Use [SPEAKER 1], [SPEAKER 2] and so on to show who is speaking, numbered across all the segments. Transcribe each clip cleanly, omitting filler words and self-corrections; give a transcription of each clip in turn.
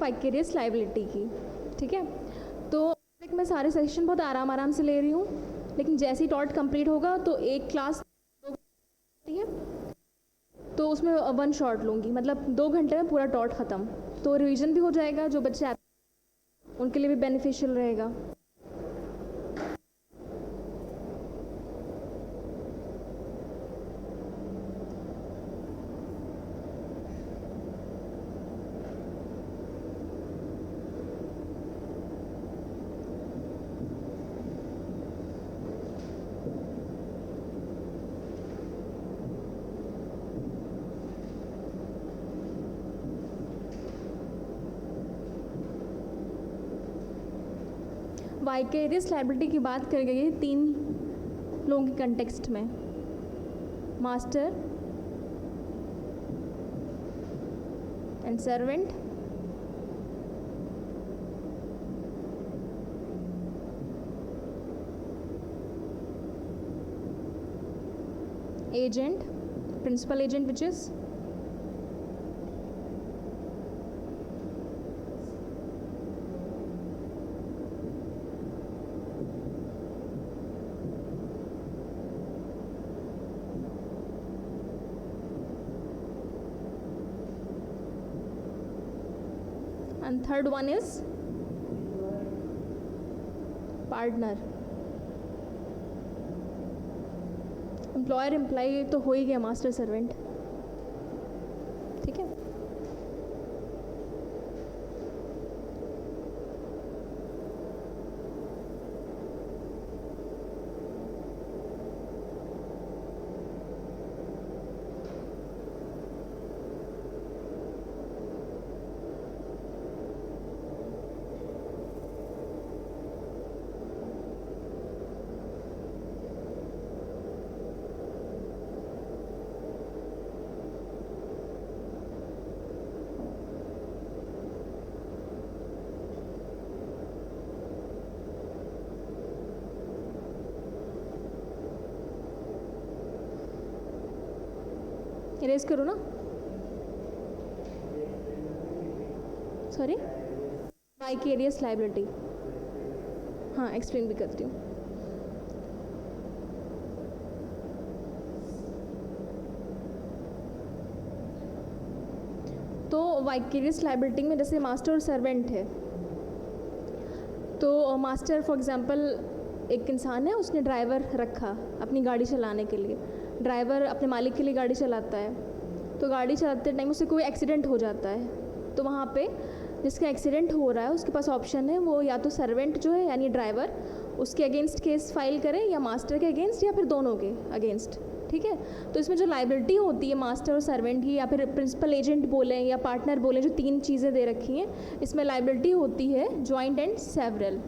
[SPEAKER 1] Vicarious liability की। ठीक है, तो मैं सारे सेक्शन बहुत आराम से ले रही हूँ, लेकिन जैसे ही टॉट कंप्लीट होगा तो एक क्लास होती है तो उसमें 1 शॉट लूँगी, मतलब 2 घंटे में पूरा टॉट ख़त्म। तो रिवीजन भी हो जाएगा, जो बच्चे उनके लिए भी बेनिफिशियल रहेगा। वाइकेरियस लायबिलिटी की बात कर गई है 3 लोगों के कंटेक्स्ट में, master and servant, agent, principal agent, which is and third one is partner। Employer employee तो हो ही गया, मास्टर सर्वेंट। ठीक है, इरेज करो ना, सॉरी, वाइकेरियस लायबिलिटी। हाँ, एक्सप्लेन भी करती हूँ। तो वाइकेरियस लायबिलिटी में जैसे मास्टर और सर्वेंट है, तो मास्टर फॉर एग्जांपल एक इंसान है, उसने ड्राइवर रखा अपनी गाड़ी चलाने के लिए। ड्राइवर अपने मालिक के लिए गाड़ी चलाता है, तो गाड़ी चलाते टाइम उससे कोई एक्सीडेंट हो जाता है, तो वहाँ पे जिसका एक्सीडेंट हो रहा है उसके पास ऑप्शन है, वो या तो सर्वेंट जो है यानी ड्राइवर उसके अगेंस्ट केस फाइल करे, या मास्टर के अगेंस्ट, या फिर दोनों के अगेंस्ट। ठीक है, तो इसमें जो लायबिलिटी होती है मास्टर और सर्वेंट की, या फिर प्रिंसिपल एजेंट बोलें या पार्टनर बोलें, जो 3 चीज़ें दे रखी हैं, इसमें लायबिलिटी होती है joint and several.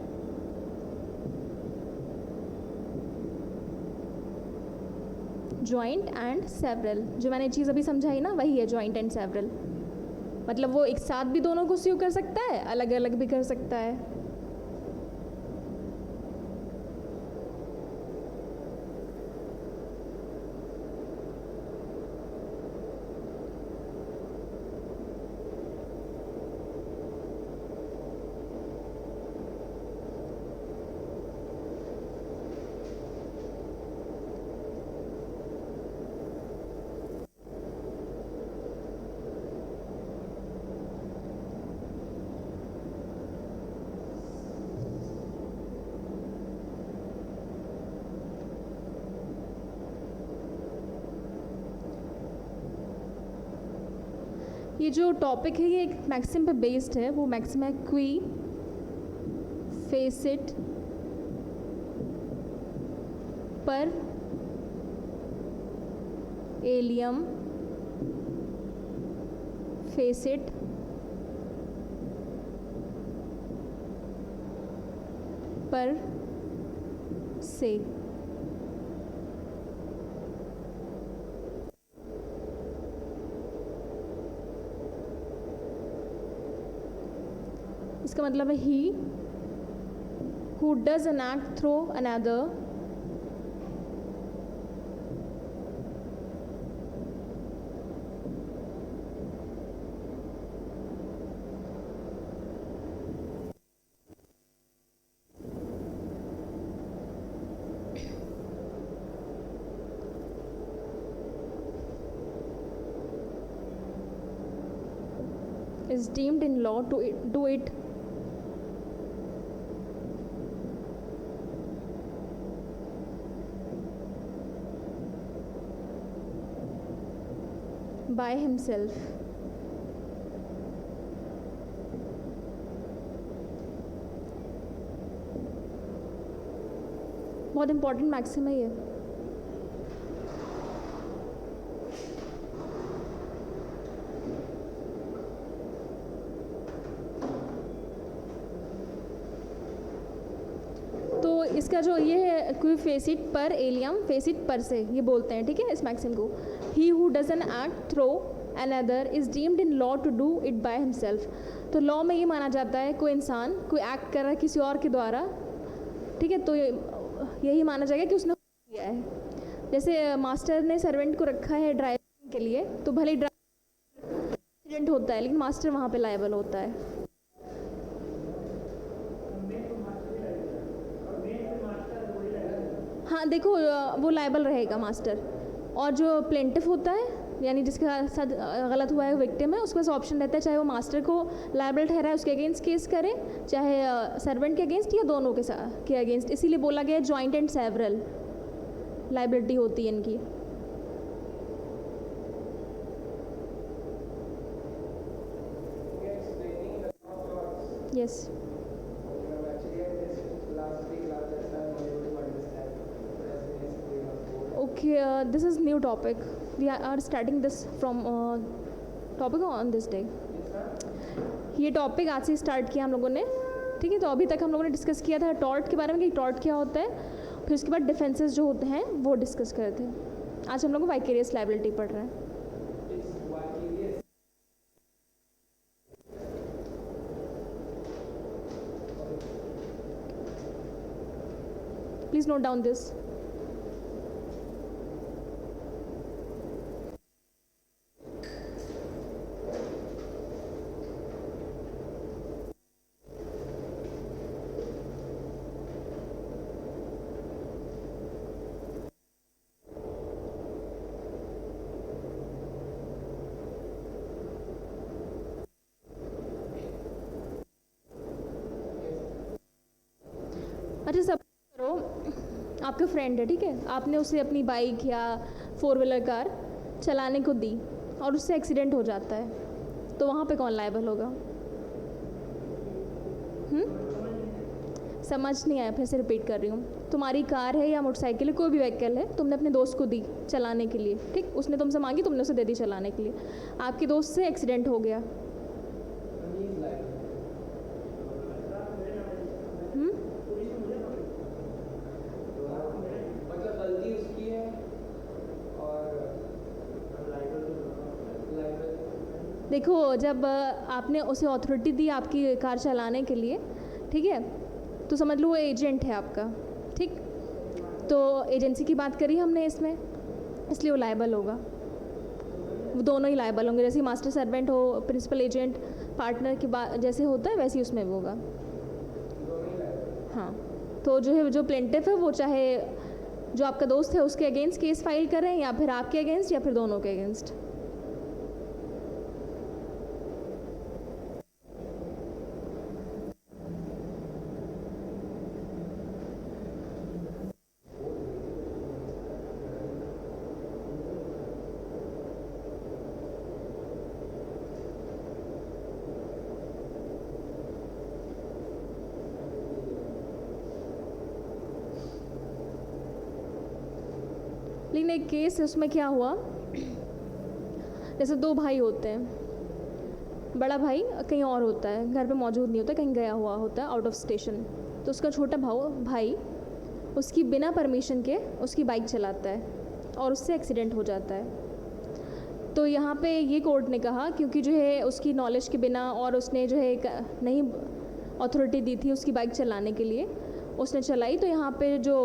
[SPEAKER 1] Joint and several, जो मैंने चीज़ अभी समझाई ना, वही है जॉइंट एंड सेवरल। मतलब वो एक साथ भी दोनों को स्यू कर सकता है, अलग अलग भी कर सकता है। ये जो टॉपिक है ये एक मैक्सिम पे बेस्ड है। वो मैक्सिम है क्वी, फेसिट, पर, एलियम, फेसिट, पर, से। इसका मतलब है ही who does an act through another is deemed in law to do it by himself. बहुत इंपॉर्टेंट मैक्सिम है ये। तो इसका जो ये है कोई फेसिट पर एलियम फेसिट पर से ये बोलते हैं, ठीक है, इस मैक्सिम को। He who does an act through another is deemed in law to do it by himself. तो लॉ में ये माना जाता है कोई इंसान कोई एक्ट कर रहा है किसी और के द्वारा, ठीक है, तो यही माना जाएगा कि उसने किया है। जैसे मास्टर ने सर्वेंट को रखा है ड्राइविंग के लिए, तो भले ही एक्सीडेंट होता है लेकिन मास्टर वहाँ पे लायबल होता है। हाँ देखो, वो लायबल रहेगा मास्टर, और जो प्लेंटिफ होता है यानी जिसके साथ गलत हुआ है विक्टिम है, उसके पास ऑप्शन रहता है चाहे वो मास्टर को लायबल ठहराए उसके अगेंस्ट केस करे, चाहे सर्वेंट के अगेंस्ट या दोनों के साथ के अगेंस्ट। इसीलिए बोला गया जॉइंट एंड सेवरल लायबिलिटी होती है इनकी। Yes okay, this is new topic. We are starting this from topic on this day. ये टॉपिक आज से स्टार्ट किया हम लोगों ने, ठीक है। तो अभी तक हम लोगों ने डिस्कस किया था टॉर्ट के बारे में कि टॉर्ट क्या होता है, फिर उसके बाद डिफेंसेस जो होते हैं वो डिस्कस कर रहे थे। आज हम लोग वाइकेरियस लायबिलिटी पढ़ रहे हैं। Please note down this. अच्छा, सब करो, आपका फ्रेंड है, ठीक है, आपने उसे अपनी बाइक या 4 व्हीलर कार चलाने को दी और उससे एक्सीडेंट हो जाता है, तो वहाँ पे कौन लायबल होगा? समझ नहीं आया, फिर से रिपीट कर रही हूँ। तुम्हारी कार है या मोटरसाइकिल है, कोई भी व्हीकल है, तुमने अपने दोस्त को दी चलाने के लिए, ठीक, उसने तुमसे मांगी, तुमने उसे दे दी चलाने के लिए, आपके दोस्त से एक्सीडेंट हो गया, देखो जब आपने उसे अथॉरिटी दी आपकी कार चलाने के लिए, ठीक है, तो समझ लो वो एजेंट है आपका, ठीक, तो एजेंसी की बात करी हमने इसमें, इसलिए वो लायबल होगा, वो दोनों ही लायबल होंगे। जैसे मास्टर सर्वेंट हो, प्रिंसिपल एजेंट पार्टनर की बात जैसे होता है वैसे ही उसमें वो होगा। हाँ, तो जो है जो प्लेंटिफ है वो चाहे जो आपका दोस्त है उसके अगेंस्ट केस फाइल करें या फिर आपके अगेंस्ट या फिर दोनों के अगेंस्ट। लेकिन एक केस है उसमें क्या हुआ, जैसे 2 भाई होते हैं, बड़ा भाई कहीं और होता है, घर पे मौजूद नहीं होता, कहीं गया हुआ होता है आउट ऑफ स्टेशन, तो उसका छोटा भाई उसकी बिना परमिशन के उसकी बाइक चलाता है और उससे एक्सीडेंट हो जाता है। तो यहाँ पे ये कोर्ट ने कहा क्योंकि जो है उसकी नॉलेज के बिना और उसने जो है एक नई अथॉरिटी दी थी उसकी बाइक चलाने के लिए, उसने चलाई, तो यहाँ पे जो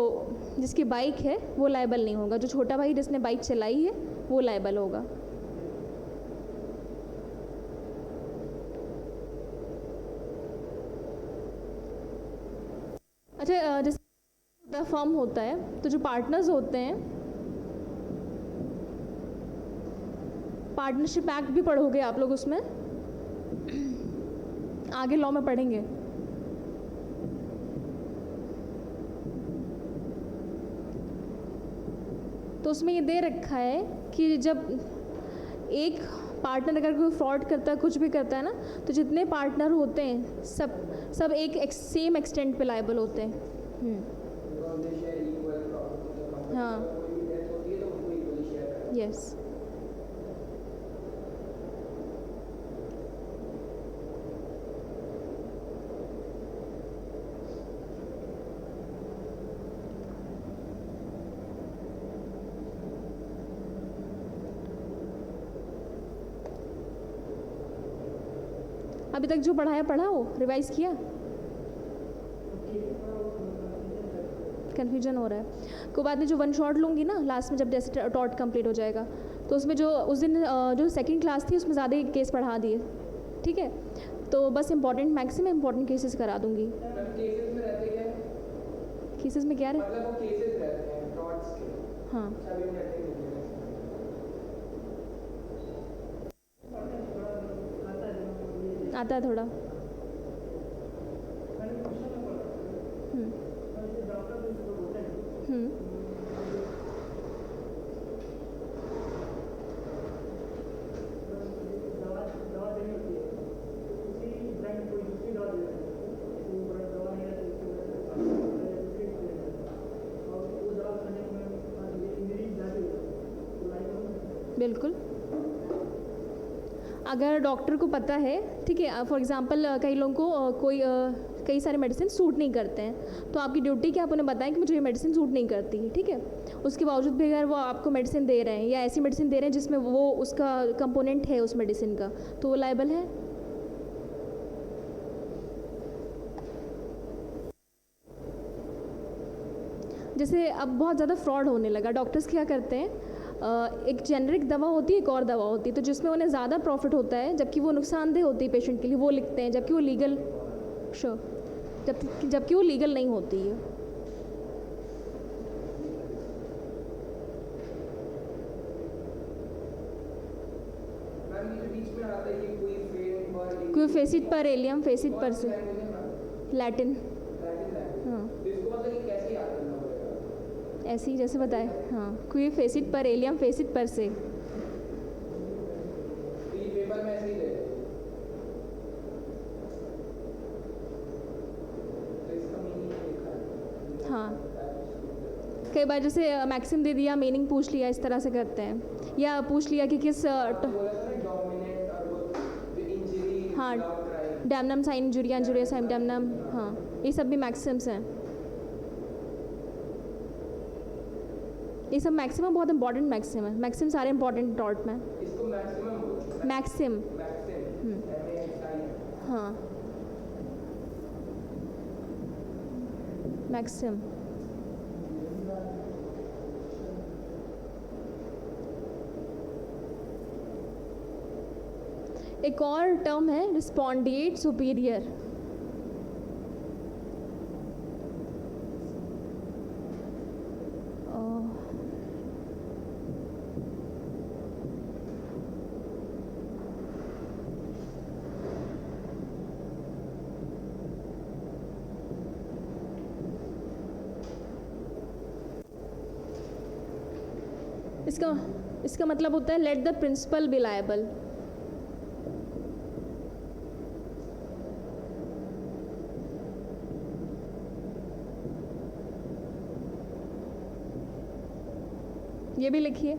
[SPEAKER 1] जिसकी बाइक है वो लायबल नहीं होगा, जो छोटा भाई जिसने बाइक चलाई है वो लायबल होगा। अच्छा, जैसे फर्म होता है तो जो पार्टनर्स होते हैं, पार्टनरशिप एक्ट भी पढ़ोगे आप लोग उसमें, आगे लॉ में पढ़ेंगे। तो उसमें ये दे रखा है कि जब एक पार्टनर अगर कोई फ्रॉड करता है, कुछ भी करता है ना, तो जितने पार्टनर होते हैं सब एक सेम एक्सटेंट पे लायबल होते हैं। हाँ, यस। अभी तक जो पढ़ाया पढ़ा हो, रिवाइज किया? कन्फ्यूजन हो रहा है। कोई बात नहीं, जो वन शॉट लूँगी ना लास्ट में जब जैसे टॉट कंप्लीट हो जाएगा, तो उसमें जो उस दिन जो सेकंड क्लास थी उसमें ज़्यादा ही केस पढ़ा दिए, ठीक है? तो बस इंपॉर्टेंट मैक्सिमम इंपॉर्टेंट केसेस करा दूँगी।
[SPEAKER 2] केसेस में रहते क्या है?
[SPEAKER 1] केसेस में क्या रहे?
[SPEAKER 2] मतलब वो केसेस रहते हैं टॉट्स के।
[SPEAKER 1] हाँ,
[SPEAKER 2] अभी हम रहते हैं
[SPEAKER 1] आता है थोड़ा। हम्म। बिल्कुल, अगर डॉक्टर को पता है, ठीक है, फॉर एग्जांपल कई लोगों को कई सारे मेडिसिन सूट नहीं करते हैं, तो आपकी ड्यूटी क्या आप उन्हें बताएं कि मुझे ये मेडिसिन सूट नहीं करती है, ठीक है? उसके बावजूद भी अगर वो आपको मेडिसिन दे रहे हैं या ऐसी मेडिसिन दे रहे हैं जिसमें वो उसका कंपोनेंट है उस मेडिसिन का, तो वो लायबल है। जैसे अब बहुत ज़्यादा फ्रॉड होने लगा, डॉक्टर्स क्या करते हैं, एक जेनरिक दवा होती है, एक और दवा होती है, तो जिसमें उन्हें ज़्यादा प्रॉफिट होता है जबकि वो नुकसानदेह होती है पेशेंट के लिए, वो लिखते हैं, जबकि वो लीगल जबकि वो लीगल नहीं होती है। कोई फेसिट पर एलियम, फेसिट पर से लैटिन। हाँ, ऐसे ही जैसे बताए। हाँ, कोई फेसिट पर एलियम, फेसिट पर से।
[SPEAKER 2] पेपर में ऐसे ही दे
[SPEAKER 1] हाँ, कई बार जैसे मैक्सिम दे दिया, मीनिंग पूछ लिया, इस तरह से करते हैं, या पूछ लिया कि किस हाँ, डैमनम साइन इंजुरिया, इंजुरिया साइन डैमनम, हाँ, ये सब भी मैक्सिम्स हैं। ये सब मैक्सिमम बहुत इंपॉर्टेंट मैक्सिम है, मैक्सिम सारे इंपॉर्टेंट टॉट में।
[SPEAKER 2] इसको मैक्सिमम
[SPEAKER 1] मैक्सिम। हाँ, मैक्सिम। एक और टर्म है रिस्पोंडिएट सुपीरियर। इसका मतलब होता है let the principal be liable. ये भी लिखिए।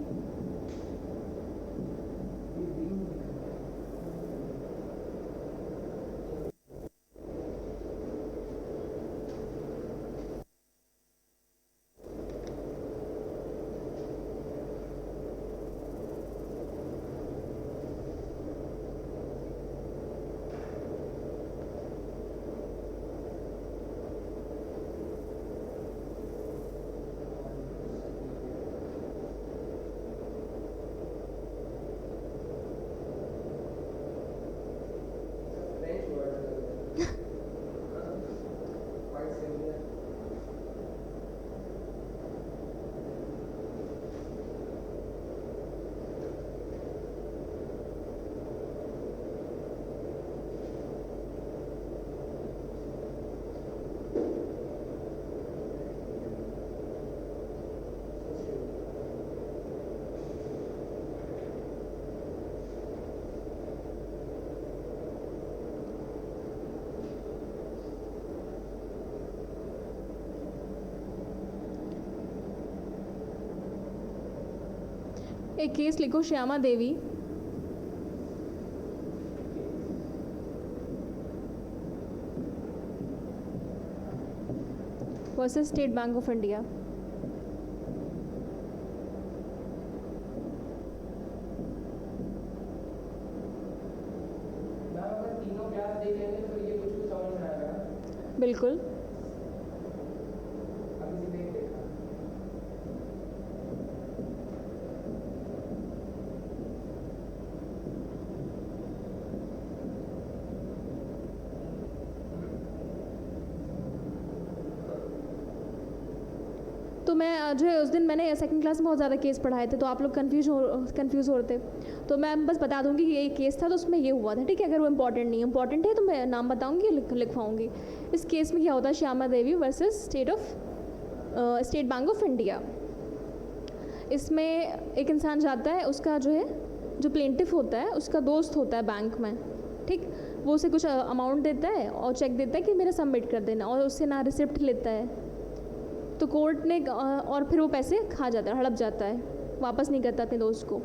[SPEAKER 1] एक केस लिखो, Shyama Devi versus State Bank of India.
[SPEAKER 2] Ma'am अगर तीनों क्लास देख लेंगे तो ये कुछ कुछ समझ में आएगा।
[SPEAKER 1] बिल्कुल।
[SPEAKER 2] अभी से देख देखा।
[SPEAKER 1] तो मैं जो है उस दिन मैंने सेकंड क्लास में बहुत ज़्यादा केस पढ़ाए थे, तो आप लोग कंफ्यूज हो रहे थे, तो मैं बस बता दूंगी कि ये केस था तो उसमें ये हुआ था, ठीक है। अगर वो इंपॉर्टेंट नहीं इंपॉर्टेंट है तो मैं नाम बताऊंगी, लिखवाऊंगी। इस केस में क्या होता है, Shyama Devi versus State Bank of India. इसमें एक इंसान जाता है, उसका जो प्लेंटिफ होता है उसका दोस्त होता है बैंक में, ठीक। वो उसे कुछ अमाउंट देता है और चेक देता है कि मेरा सबमिट कर देना, और उससे ना रिसिप्ट लेता है। तो कोर्ट ने और फिर वो पैसे खा जाता है, हड़प जाता है, वापस नहीं करता अपने दोस्त को।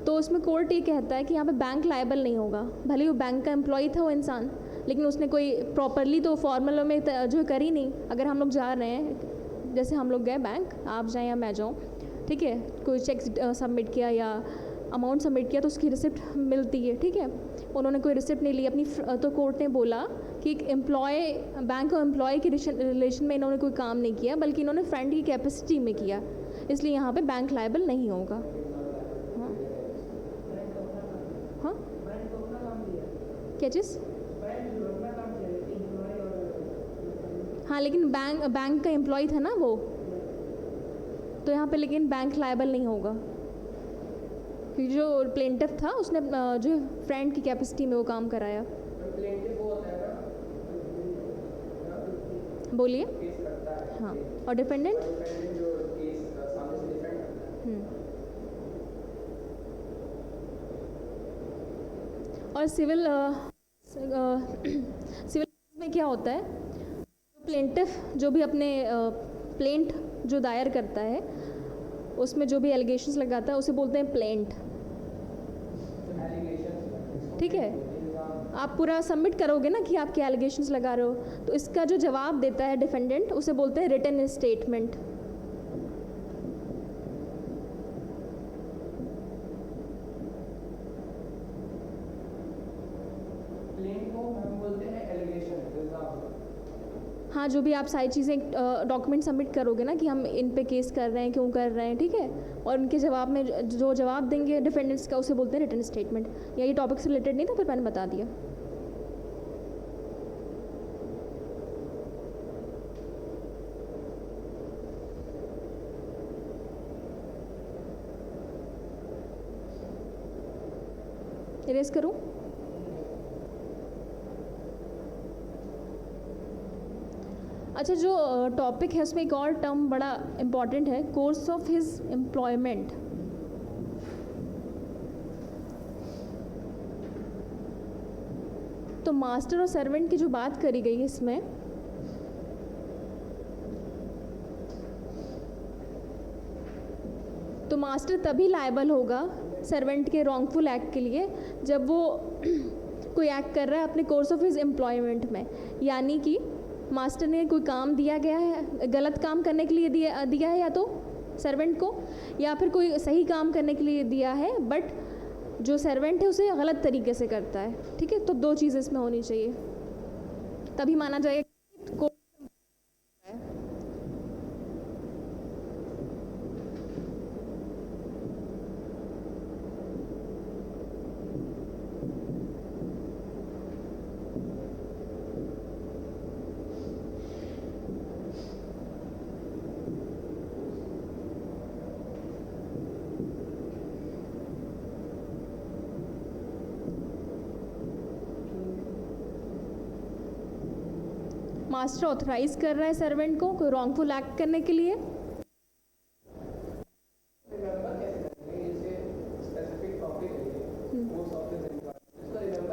[SPEAKER 1] तो उसमें कोर्ट ये कहता है कि यहाँ पे बैंक लायबल नहीं होगा, भले ही वो बैंक का एम्प्लॉय था वो इंसान, लेकिन उसने कोई प्रॉपरली तो फॉर्मल में जो करी नहीं। अगर हम लोग जा रहे हैं, जैसे हम लोग गए बैंक, आप जाएँ या मैं जाऊँ, ठीक है, कोई चेक सबमिट किया या अमाउंट सबमिट किया तो उसकी रिसिप्ट मिलती है, ठीक है। उन्होंने कोई रिसिप्ट नहीं ली अपनी, तो कोर्ट ने बोला कि एक बैंक और एम्प्लॉय के रिलेशन में इन्होंने कोई काम नहीं किया, बल्कि इन्होंने फ्रेंड की कैपेसिटी में किया, इसलिए यहाँ पे बैंक लायबल नहीं होगा। हाँ हाँ, क्या चीज़? हाँ, लेकिन बैंक का एम्प्लॉय था ना वो, तो यहाँ पे लेकिन बैंक लायबल नहीं होगा, क्योंकि जो प्लेंटिफ था उसने जो फ्रेंड की कैपेसिटी में वो काम कराया।
[SPEAKER 2] प्लेंटिफ वो होता है ना,
[SPEAKER 1] बोलिए।
[SPEAKER 2] केस करता है।
[SPEAKER 1] हाँ, और डिफेंडेंट
[SPEAKER 2] डिफेंडेंट जो केस सामने से डिफेंड करता है।
[SPEAKER 1] और सिविल में क्या होता है, प्लेंटिफ जो भी अपने प्लेंट जो दायर करता है उसमें जो भी एलिगेशंस लगाता है उसे बोलते हैं प्लेंट, ठीक है। आप पूरा सबमिट करोगे ना कि आप क्या एलिगेशंस लगा रहे हो, तो इसका जो जवाब देता है डिफेंडेंट उसे बोलते हैं रिटन स्टेटमेंट।
[SPEAKER 2] प्लेंट को हम बोलते हैं एलिगेशन, इल्जाम।
[SPEAKER 1] हाँ, जो भी आप सारी चीज़ें डॉक्यूमेंट सबमिट करोगे ना कि हम इन पे केस कर रहे हैं, क्यों कर रहे हैं, ठीक है, और उनके जवाब में जो जवाब देंगे डिफेंडेंट्स का उसे बोलते हैं रिटन स्टेटमेंट। या ये टॉपिक से रिलेटेड नहीं था, फिर मैंने बता दिया। इरेज करूँ? अच्छा, जो टॉपिक है उसमें एक और टर्म बड़ा इम्पॉर्टेंट है, कोर्स ऑफ हिज एम्प्लॉयमेंट। तो मास्टर और सर्वेंट की जो बात करी गई है इसमें, तो मास्टर तभी लायबल होगा सर्वेंट के रॉन्गफुल एक्ट के लिए जब वो कोई एक्ट कर रहा है अपने कोर्स ऑफ हिज एम्प्लॉयमेंट में, यानी कि मास्टर ने कोई काम दिया गया है, गलत काम करने के लिए दिया है या तो सर्वेंट को, या फिर कोई सही काम करने के लिए दिया है, बट जो सर्वेंट है उसे गलत तरीके से करता है, ठीक है। तो दो चीज़ इसमें होनी चाहिए, तभी माना जाएगा। मास्टर ऑथराइज कर रहा है सर्वेंट को कोई रॉन्गफुल एक्ट करने के लिए।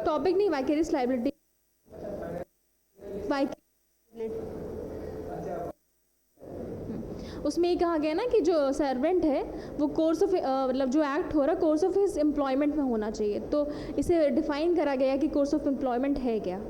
[SPEAKER 1] टॉपिक नहीं, वाइकेरियस लायबिलिटी। उसमें ये कहा गया ना कि जो सर्वेंट है वो कोर्स ऑफ मतलब जो एक्ट हो रहा है कोर्स ऑफ हिज एम्प्लॉयमेंट में होना चाहिए, तो इसे डिफाइन करा गया कि कोर्स ऑफ एम्प्लॉयमेंट है क्या।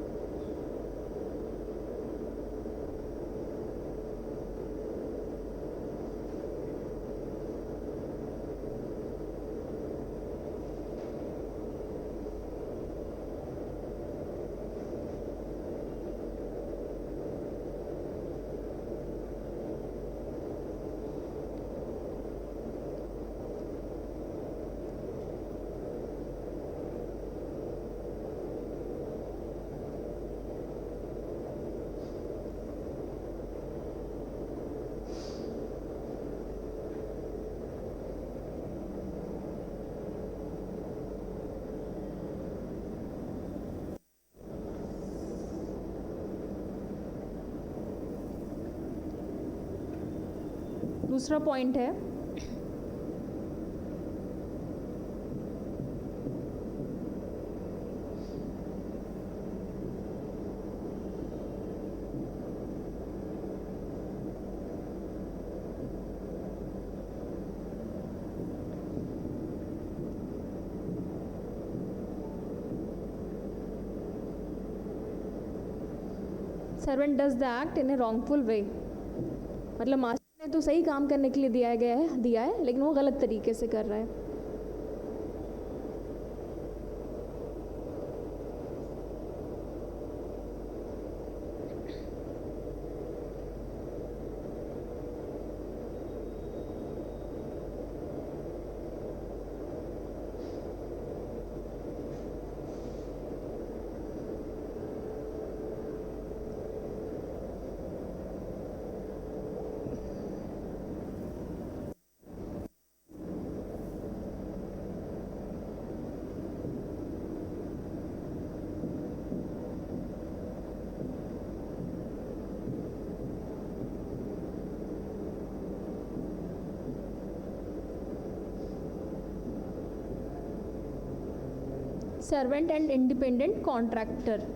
[SPEAKER 1] दूसरा पॉइंट है servant does the act in a wrongful way, मतलब मास्टर ने तो सही काम करने के लिए दिया है लेकिन वो गलत तरीके से कर रहा है। सर्वेंट एंड इंडिपेंडेंट कॉन्ट्रैक्टर,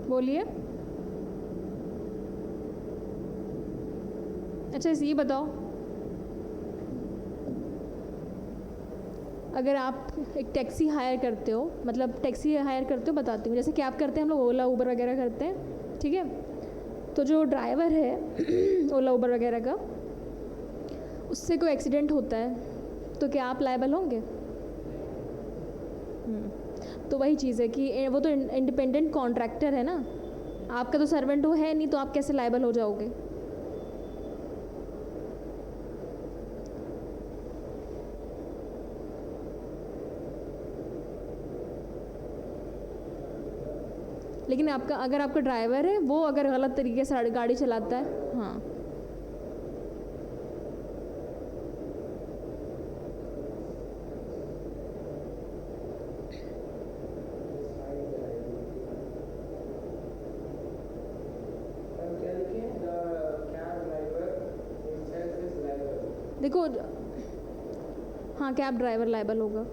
[SPEAKER 1] बोलिए। अच्छा ये बताओ, अगर आप एक टैक्सी हायर करते हो, मतलब टैक्सी हायर करते हो बताती हूँ, जैसे कैब करते हैं हम लोग, ओला उबर वगैरह करते हैं, ठीक है। तो जो ड्राइवर है ओला उबर वगैरह का, उससे कोई एक्सीडेंट होता है तो क्या आप लायबल होंगे? तो वही चीज़ है कि वो तो इंडिपेंडेंट कॉन्ट्रैक्टर है ना, आपका तो सर्वेंट वो है नहीं, तो आप कैसे लायबल हो जाओगे? लेकिन आपका अगर आपका ड्राइवर है वो अगर गलत तरीके से गाड़ी चलाता है, हाँ, देखो, हाँ कैब ड्राइवर लायबल होगा।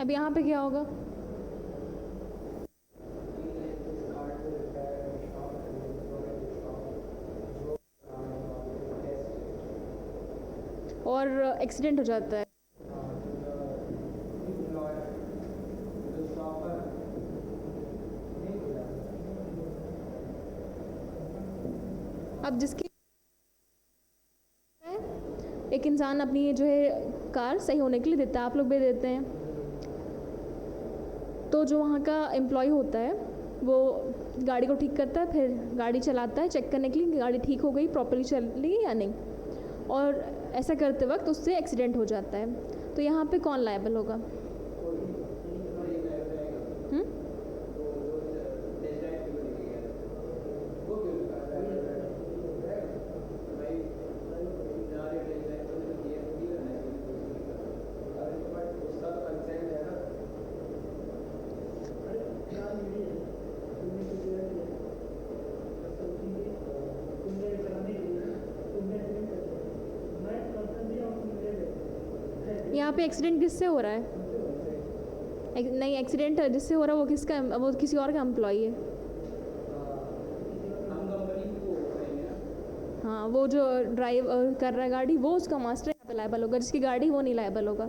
[SPEAKER 1] अब यहाँ पे क्या होगा? और एक्सीडेंट हो जाता है। अब जिसकी एक इंसान अपनी जो है कार सही होने के लिए देता है, आप लोग भी देते हैं, तो जो वहाँ का एम्प्लॉय होता है वो गाड़ी को ठीक करता है, फिर गाड़ी चलाता है चेक करने के लिए कि गाड़ी ठीक हो गई, प्रॉपर्ली चल रही है या नहीं, और ऐसा करते वक्त उससे एक्सीडेंट हो जाता है, तो यहाँ पे कौन लायबल होगा? यहाँ पे एक्सीडेंट किससे हो रहा है? नहीं, एक्सीडेंट जिससे हो रहा है वो किसका, वो किसी और का एम्प्लॉई है। हाँ, वो जो ड्राइव कर रहा है गाड़ी वो उसका मास्टर यहाँ पे लायबल होगा, जिसकी गाड़ी वो नहीं लायबल होगा।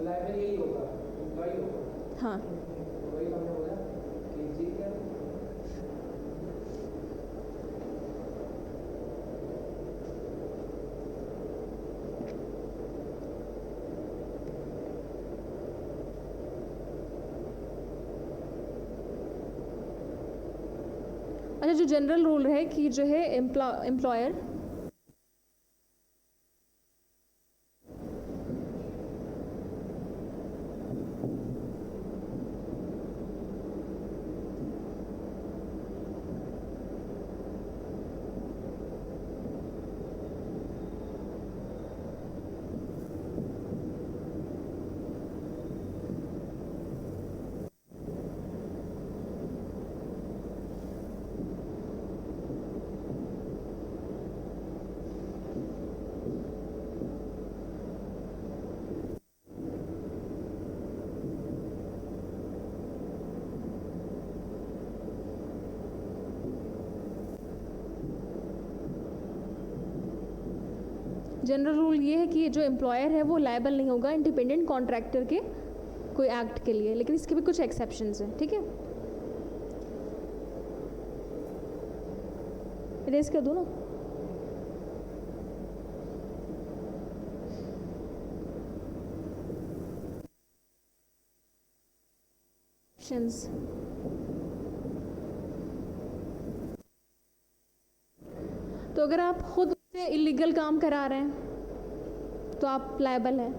[SPEAKER 2] लायबल यही होगा, एम्प्लॉय होगा।
[SPEAKER 1] हाँ,
[SPEAKER 2] वही हमने बोला कि ठीक है।
[SPEAKER 1] अच्छा, जो जनरल रूल है कि जो है एम्प्लॉयर जनरल रूल ये है कि जो एम्प्लॉयर है वो लायबल नहीं होगा इंडिपेंडेंट कॉन्ट्रैक्टर के कोई एक्ट के लिए, लेकिन इसके भी कुछ एक्सेप्शंस हैं, ठीक है। इरेज कर दो ना। तो अगर आप खुद से इलीगल काम करा रहे हैं तो आप लायबल हैं।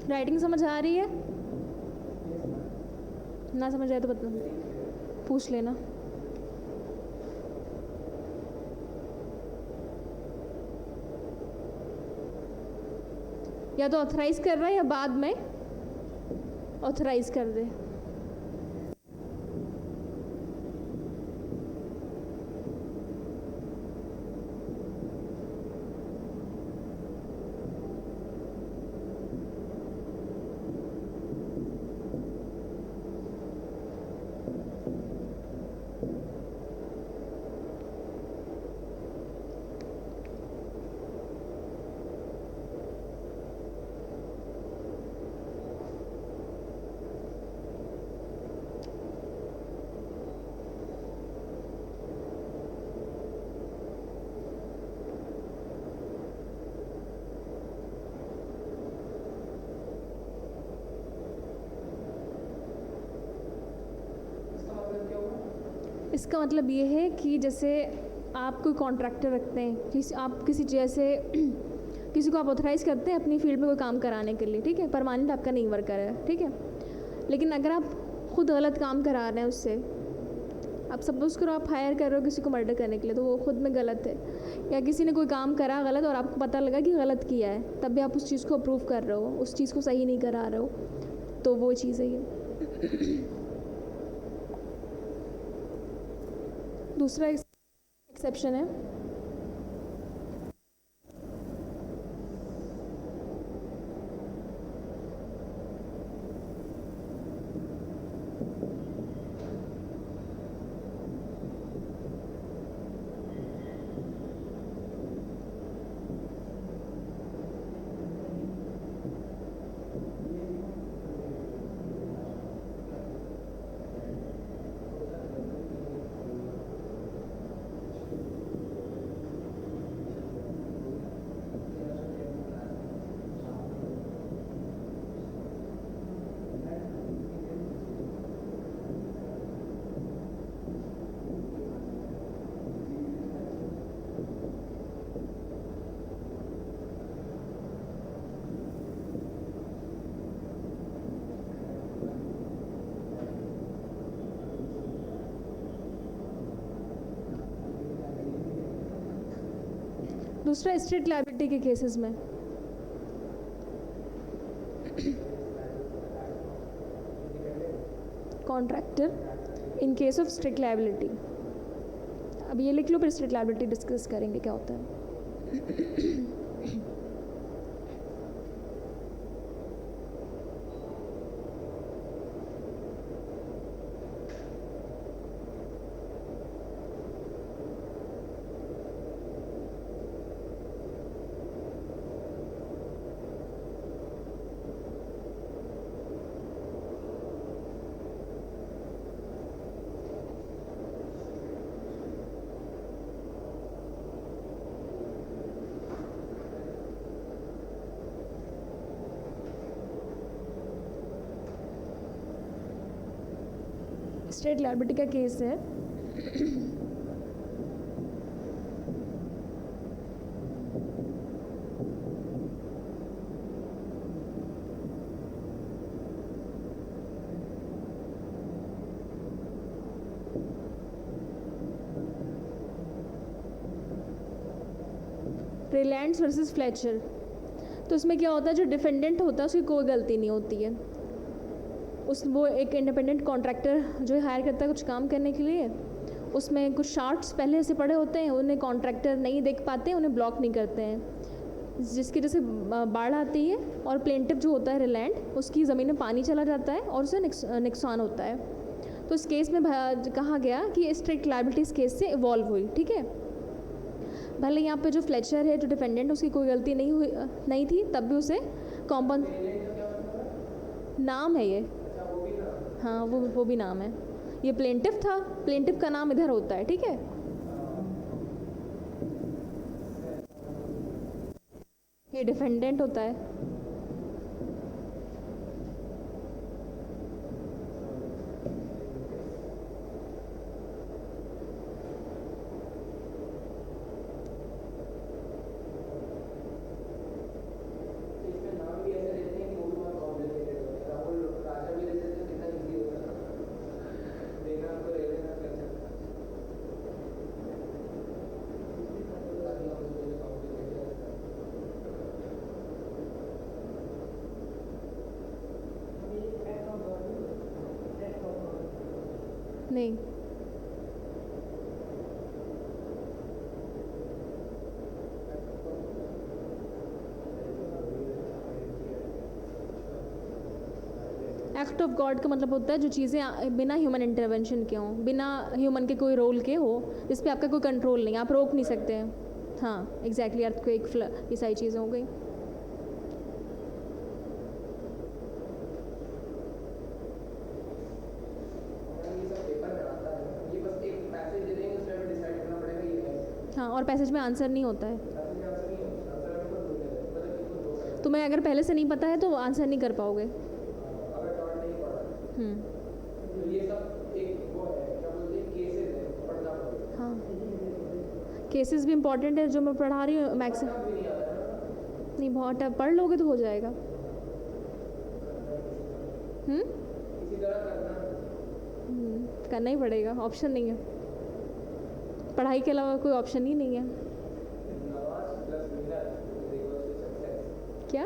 [SPEAKER 1] राइटिंग समझ आ रही है? ना समझ आए तो बता, पूछ लेना। या तो ऑथराइज कर रहा है या बाद में ऑथराइज कर दे। इसका मतलब ये है कि जैसे आप कोई कॉन्ट्रैक्टर रखते हैं, आप किसी जैसे किसी को आप ऑथराइज़ करते हैं अपनी फील्ड में कोई काम कराने के लिए, ठीक है, परमानेंट आपका नहीं वर्कर है, ठीक है। लेकिन अगर आप खुद गलत काम करा रहे हैं उससे, आप सपोज़ करो आप हायर कर रहे हो किसी को मर्डर करने के लिए, तो वो खुद में गलत है। या किसी ने कोई काम करा गलत और आपको पता लगा कि गलत किया है, तब भी आप उस चीज़ को अप्रूव कर रहे हो, उस चीज़ को सही नहीं करा रहे हो, तो वो चीज़ है ये। दूसरा एक्सेप्शन है दूसरा स्ट्रेट लायबिलिटी के केसेस में contractor in case of strict liability, अब ये लिख लो, फिर स्ट्रिक्ट लायबिलिटी डिस्कस करेंगे क्या होता है। स्ट्रेट लायबिलिटी का केस है रिलायंस वर्सेस फ्लेचर। तो उसमें क्या होता है, जो डिफेंडेंट होता है उसकी कोई गलती नहीं होती है, वो एक इंडिपेंडेंट कॉन्ट्रैक्टर जो हायर करता है कुछ काम करने के लिए, उसमें कुछ शार्ट्स पहले से पड़े होते हैं, उन्हें कॉन्ट्रैक्टर नहीं देख पाते, उन्हें ब्लॉक नहीं करते हैं, जिसकी वजह से बाढ़ आती है और प्लेंटिफ जो होता है रिलायंट, उसकी ज़मीन में पानी चला जाता है और उसे नुकसान होता है। तो इस केस में कहा गया कि स्ट्रिक्ट लायबिलिटी इस केस से इवॉल्व हुई, ठीक है। भले यहाँ पे जो फ्लेचर है, जो डिफेंडेंट, उसकी कोई गलती नहीं थी, तब भी उसे कॉम्पन नाम है ये, हाँ वो भी नाम है, ये प्लेंटिफ था, प्लेंटिफ का नाम इधर होता है, ठीक है। ये डिफेंडेंट होता है, नहीं एक्ट ऑफ गॉड का मतलब होता है जो चीज़ें बिना ह्यूमन इंटरवेंशन के हों, बिना ह्यूमन के कोई रोल के हो, जिस पे आपका कोई कंट्रोल नहीं, आप रोक नहीं सकते हैं। हाँ एग्जैक्टली, अर्थक्वेक, फ्लड, ये सारी चीज़ें हो गई। हाँ, और पैसेज में आंसर नहीं होता है, तुम्हें अगर पहले से नहीं पता है तो आंसर नहीं कर पाओगे।
[SPEAKER 2] ये सब एक वो है, क्या बोलते हैं, केसेस है,
[SPEAKER 1] हाँ, केसेस भी इम्पॉर्टेंट है जो मैं पढ़ा रही हूँ मैक्सिमम। नहीं, बहुत टफ, पढ़ लोगे तो हो जाएगा। करना ही पड़ेगा, ऑप्शन नहीं है, पढ़ाई के अलावा कोई ऑप्शन ही नहीं है। क्या?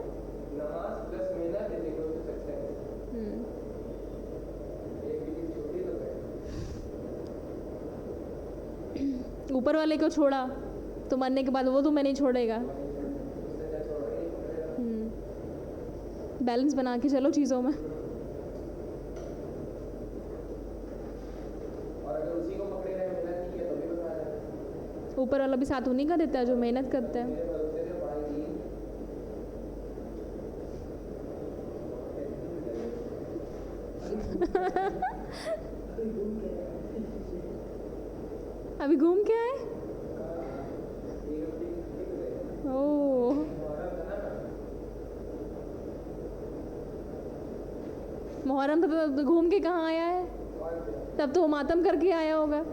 [SPEAKER 1] ऊपर वाले को छोड़ा तो मरने के बाद वो तो मैं नहीं छोड़ेगा। बैलेंस बना के चलो चीज़ों में। ऊपर वाला भी साथ उन्हीं का देता है जो मेहनत करता है। अभी घूम के आए? ओह, मुहर्रम तो घूम के कहाँ आया है? तब तो वो मातम करके आया होगा।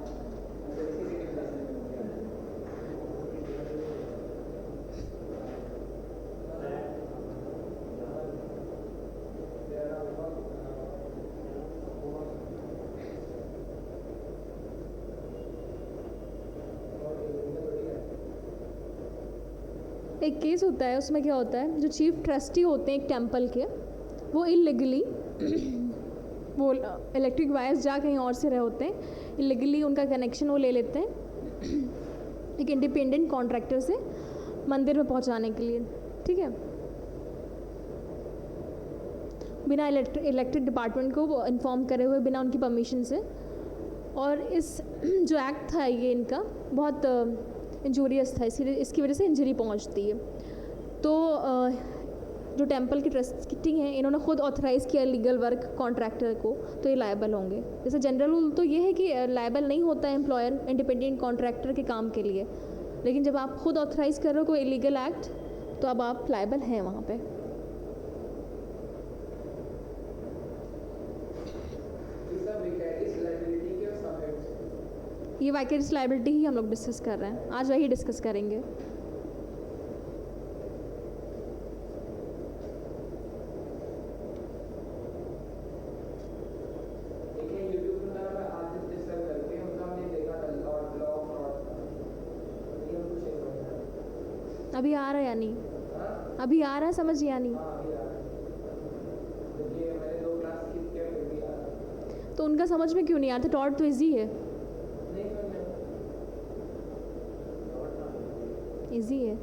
[SPEAKER 1] एक केस होता है, उसमें क्या होता है, जो चीफ ट्रस्टी होते हैं एक टेंपल के, वो इलीगली वो इलेक्ट्रिक वायर्स जा कहीं और से रहे होते हैं, इलीगली उनका कनेक्शन वो ले लेते हैं एक इंडिपेंडेंट कॉन्ट्रैक्टर से मंदिर में पहुंचाने के लिए, ठीक है, बिना इलेक्ट्रिक डिपार्टमेंट को इन्फॉर्म करे हुए, बिना उनकी परमिशन से। और इस जो एक्ट था ये इनका बहुत इंजूरियस था, इसकी वजह से इंजरी पहुंचती है। तो जो टेंपल के ट्रस्टी हैं, इन्होंने खुद ऑथराइज़ किया लीगल वर्क कॉन्ट्रैक्टर को, तो ये लायबल होंगे। जैसे जनरल रूल तो ये है कि लायबल नहीं होता है एम्प्लॉयर इंडिपेंडेंट कॉन्ट्रैक्टर के काम के लिए, लेकिन जब आप खुद ऑथराइज़ कर रहे हो कोई इलीगल एक्ट, तो अब आप लायबल हैं वहाँ पे। ये वाइकेरियस लायबिलिटी ही हम लोग डिस्कस कर रहे हैं, आज वही डिस्कस करेंगे। अभी आ रहा है या नहीं? अभी आ रहा है समझ या नहीं? तो उनका समझ में क्यों नहीं आता? टॉर्ट तो इजी है, इजी है।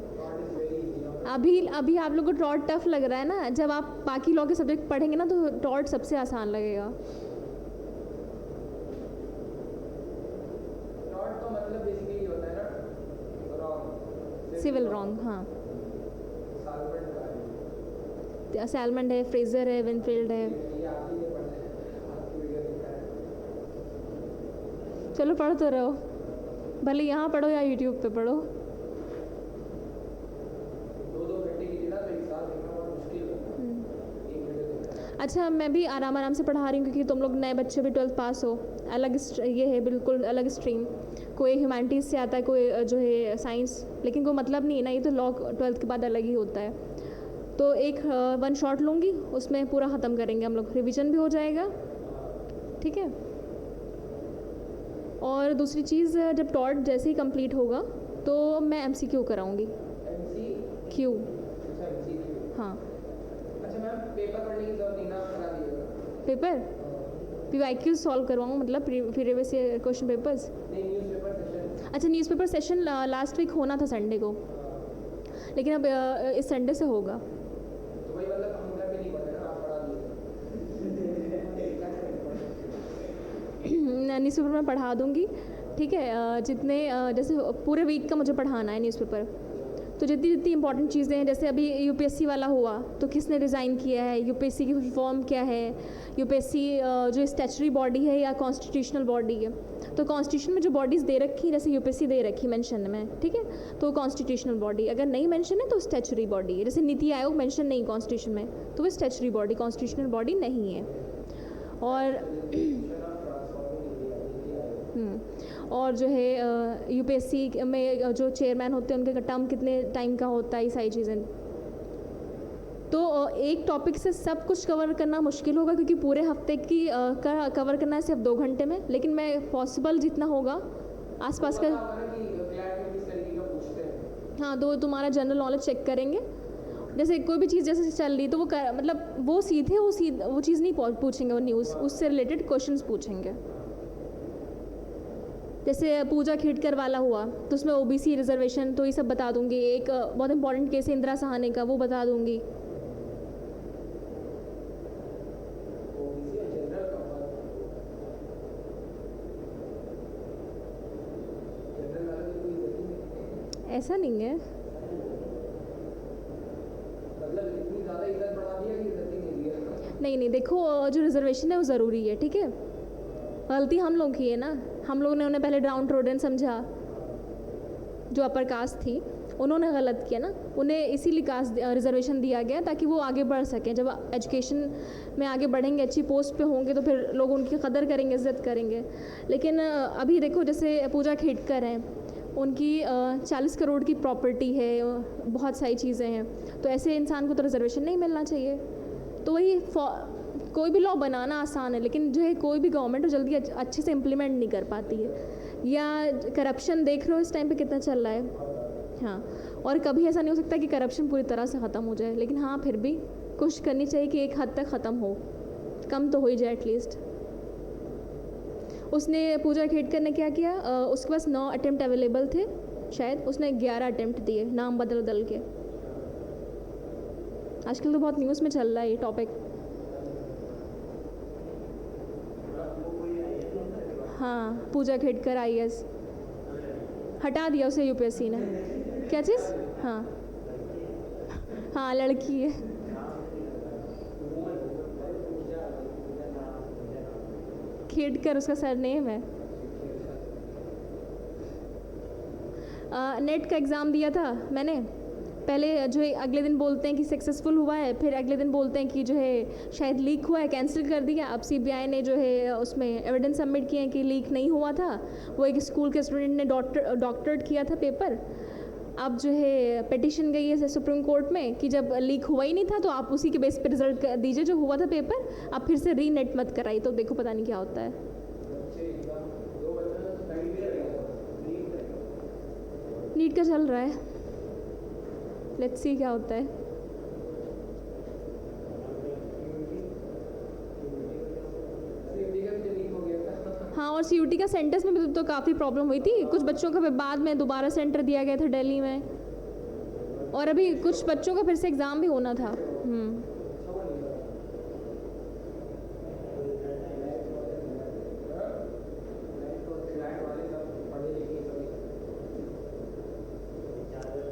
[SPEAKER 1] अभी आप लोग को टॉर्ट टफ लग रहा है ना, जब आप बाकी लॉ के सब्जेक्ट पढ़ेंगे ना तो टॉर्ट सबसे आसान लगेगा।
[SPEAKER 2] टॉर्ट तो मतलब बेसिकली होता है ना रॉन्ग,
[SPEAKER 1] सिविल रॉन्ग, हाँ। सैलमंड है, फ्रेजर है, विनफील्ड है। चलो पढ़ तो रहो, भले यहाँ पढ़ो या यूट्यूब पे पढ़ो। अच्छा, मैं भी आराम आराम से पढ़ा रही हूँ क्योंकि तुम लोग नए बच्चे भी 12th पास हो। अलग ये है, बिल्कुल अलग स्ट्रीम। कोई ह्यूमैनिटीज़ से आता है, कोई जो है साइंस, लेकिन कोई मतलब नहीं है ना, ये तो लॉ 12th के बाद अलग ही होता है। तो एक 1 शॉट लूँगी, उसमें पूरा ख़त्म करेंगे हम लोग, रिवीजन भी हो जाएगा, ठीक है। और दूसरी चीज़, जब टॉर्ट जैसे ही कंप्लीट होगा तो मैं MCQ कराऊँगी। क्यू? हाँ।
[SPEAKER 2] अच्छा मैम, पेपर पढ़ने की जरूरत नहीं ना, करा दीजिएगा।
[SPEAKER 1] पेपर PYQ सॉल्व करवाऊँ, मतलब प्रीवियस ईयर क्वेश्चन पेपर्स?
[SPEAKER 2] नहीं, न्यूज़पेपर सेशन।
[SPEAKER 1] अच्छा, न्यूज़पेपर सेशन लास्ट वीक होना था संडे को, लेकिन अब इस संडे से होगा।
[SPEAKER 2] तो वही मतलब हम घर पे नहीं पढ़े ना, आप पढ़ा दीजिए।
[SPEAKER 1] न्यूज़पेपर मैं पढ़ा दूँगी, ठीक है। जितने जैसे पूरे वीक का मुझे पढ़ाना है न्यूज़पेपर, तो जितनी जितनी इंपॉर्टेंट चीज़ें हैं, जैसे अभी UPSC वाला हुआ तो किसने रिज़ाइन किया है, UPSC की फॉर्म क्या है, UPSC जो स्टैचुटरी बॉडी है या कॉन्स्टिट्यूशनल बॉडी है। तो कॉन्स्टिट्यूशन में जो बॉडीज़ दे रखी, जैसे UPSC दे रखी मेंशन में, ठीक है, तो कॉन्स्टिट्यूशनल बॉडी, अगर नहीं मेंशन है तो स्टैचुटरी बॉडी है। जैसे नीति आयोग मेंशन नहीं कॉन्स्टिट्यूशन में, तो वो स्टैचुटरी बॉडी, कॉन्स्टिट्यूशनल बॉडी नहीं है। और और जो है यूपीएससी में जो चेयरमैन होते हैं उनके टर्म कितने टाइम का होता है, ये सारी चीज़ें। तो एक टॉपिक से सब कुछ कवर करना मुश्किल होगा, क्योंकि पूरे हफ्ते की का कवर करना है सिर्फ 2 घंटे में, लेकिन मैं पॉसिबल जितना होगा आसपास का। हाँ, तो तुम्हारा जनरल नॉलेज चेक करेंगे, जैसे कोई भी चीज़ जैसे चल रही तो मतलब वो सीधे वो चीज़ नहीं पूछेंगे, वो न्यूज़ उससे रिलेटेड क्वेश्चंस पूछेंगे। जैसे पूजा खेड़कर वाला हुआ तो उसमें ओबीसी रिजर्वेशन, तो ये सब बता दूंगी। एक बहुत इंपॉर्टेंट केस है इंदिरा सहाने का, वो बता दूंगी। ऐसा नहीं है, नहीं, देखो जो रिजर्वेशन है वो ज़रूरी है, ठीक है। गलती हम लोग की है ना, हम लोगों ने उन्हें पहले डाउन ट्रोडन समझा, जो अपर कास्ट थी उन्होंने गलत किया ना, उन्हें इसीलिए कास्ट रिजर्वेशन दिया गया ताकि वो आगे बढ़ सकें। जब एजुकेशन में आगे बढ़ेंगे, अच्छी पोस्ट पे होंगे, तो फिर लोग उनकी कदर करेंगे, इज्जत करेंगे। लेकिन अभी देखो जैसे पूजा खेड़कर हैं, उनकी 40 करोड़ की प्रॉपर्टी है, बहुत सारी चीज़ें हैं, तो ऐसे इंसान को तो रिजर्वेशन नहीं मिलना चाहिए। तो वही कोई भी लॉ बनाना आसान है, लेकिन जो है कोई भी गवर्नमेंट जल्दी अच्छे से इम्प्लीमेंट नहीं कर पाती है। या करप्शन देख लो इस टाइम पे कितना चल रहा है। हाँ, और कभी ऐसा नहीं हो सकता कि करप्शन पूरी तरह से ख़त्म हो जाए, लेकिन हाँ फिर भी कोशिश करनी चाहिए कि एक हद तक ख़त्म हो, कम तो हो ही जाए एटलीस्ट। उसने पूजा खेड़कर ने क्या किया, उसके पास 9 अटेम्प्ट अवेलेबल थे शायद, उसने 11 अटेम्प्ट दिए, नाम बदल के। आजकल तो बहुत न्यूज़ में चल रहा है ये टॉपिक। हाँ, पूजा खेड़कर IAS, हटा दिया उसे यूपीएससी ने। क्या चीज़? हाँ, लड़की है। खेड़कर उसका सरनेम है। नेट का एग्ज़ाम दिया था मैंने, पहले जो है अगले दिन बोलते हैं कि सक्सेसफुल हुआ है, फिर अगले दिन बोलते हैं कि जो है शायद लीक हुआ है, कैंसिल कर दिया। अब CBI ने जो है उसमें एविडेंस सबमिट किए हैं कि लीक नहीं हुआ था, वो एक स्कूल के स्टूडेंट ने डॉक्टरेट किया था पेपर। अब जो है पिटिशन गई है सुप्रीम कोर्ट में कि जब लीक हुआ ही नहीं था तो आप उसी के बेस पे रिजल्ट दीजिए जो हुआ था पेपर, आप फिर से रीनेट मत कराइए। तो देखो पता नहीं क्या होता है। नीट का चल रहा है, लेट्स सी क्या होता है। हाँ, और CUT का सेंटर्स में भी तो काफ़ी प्रॉब्लम हुई थी। कुछ बच्चों का बाद में दोबारा सेंटर दिया गया था दिल्ली में, और अभी कुछ बच्चों का फिर से एग्ज़ाम भी होना था।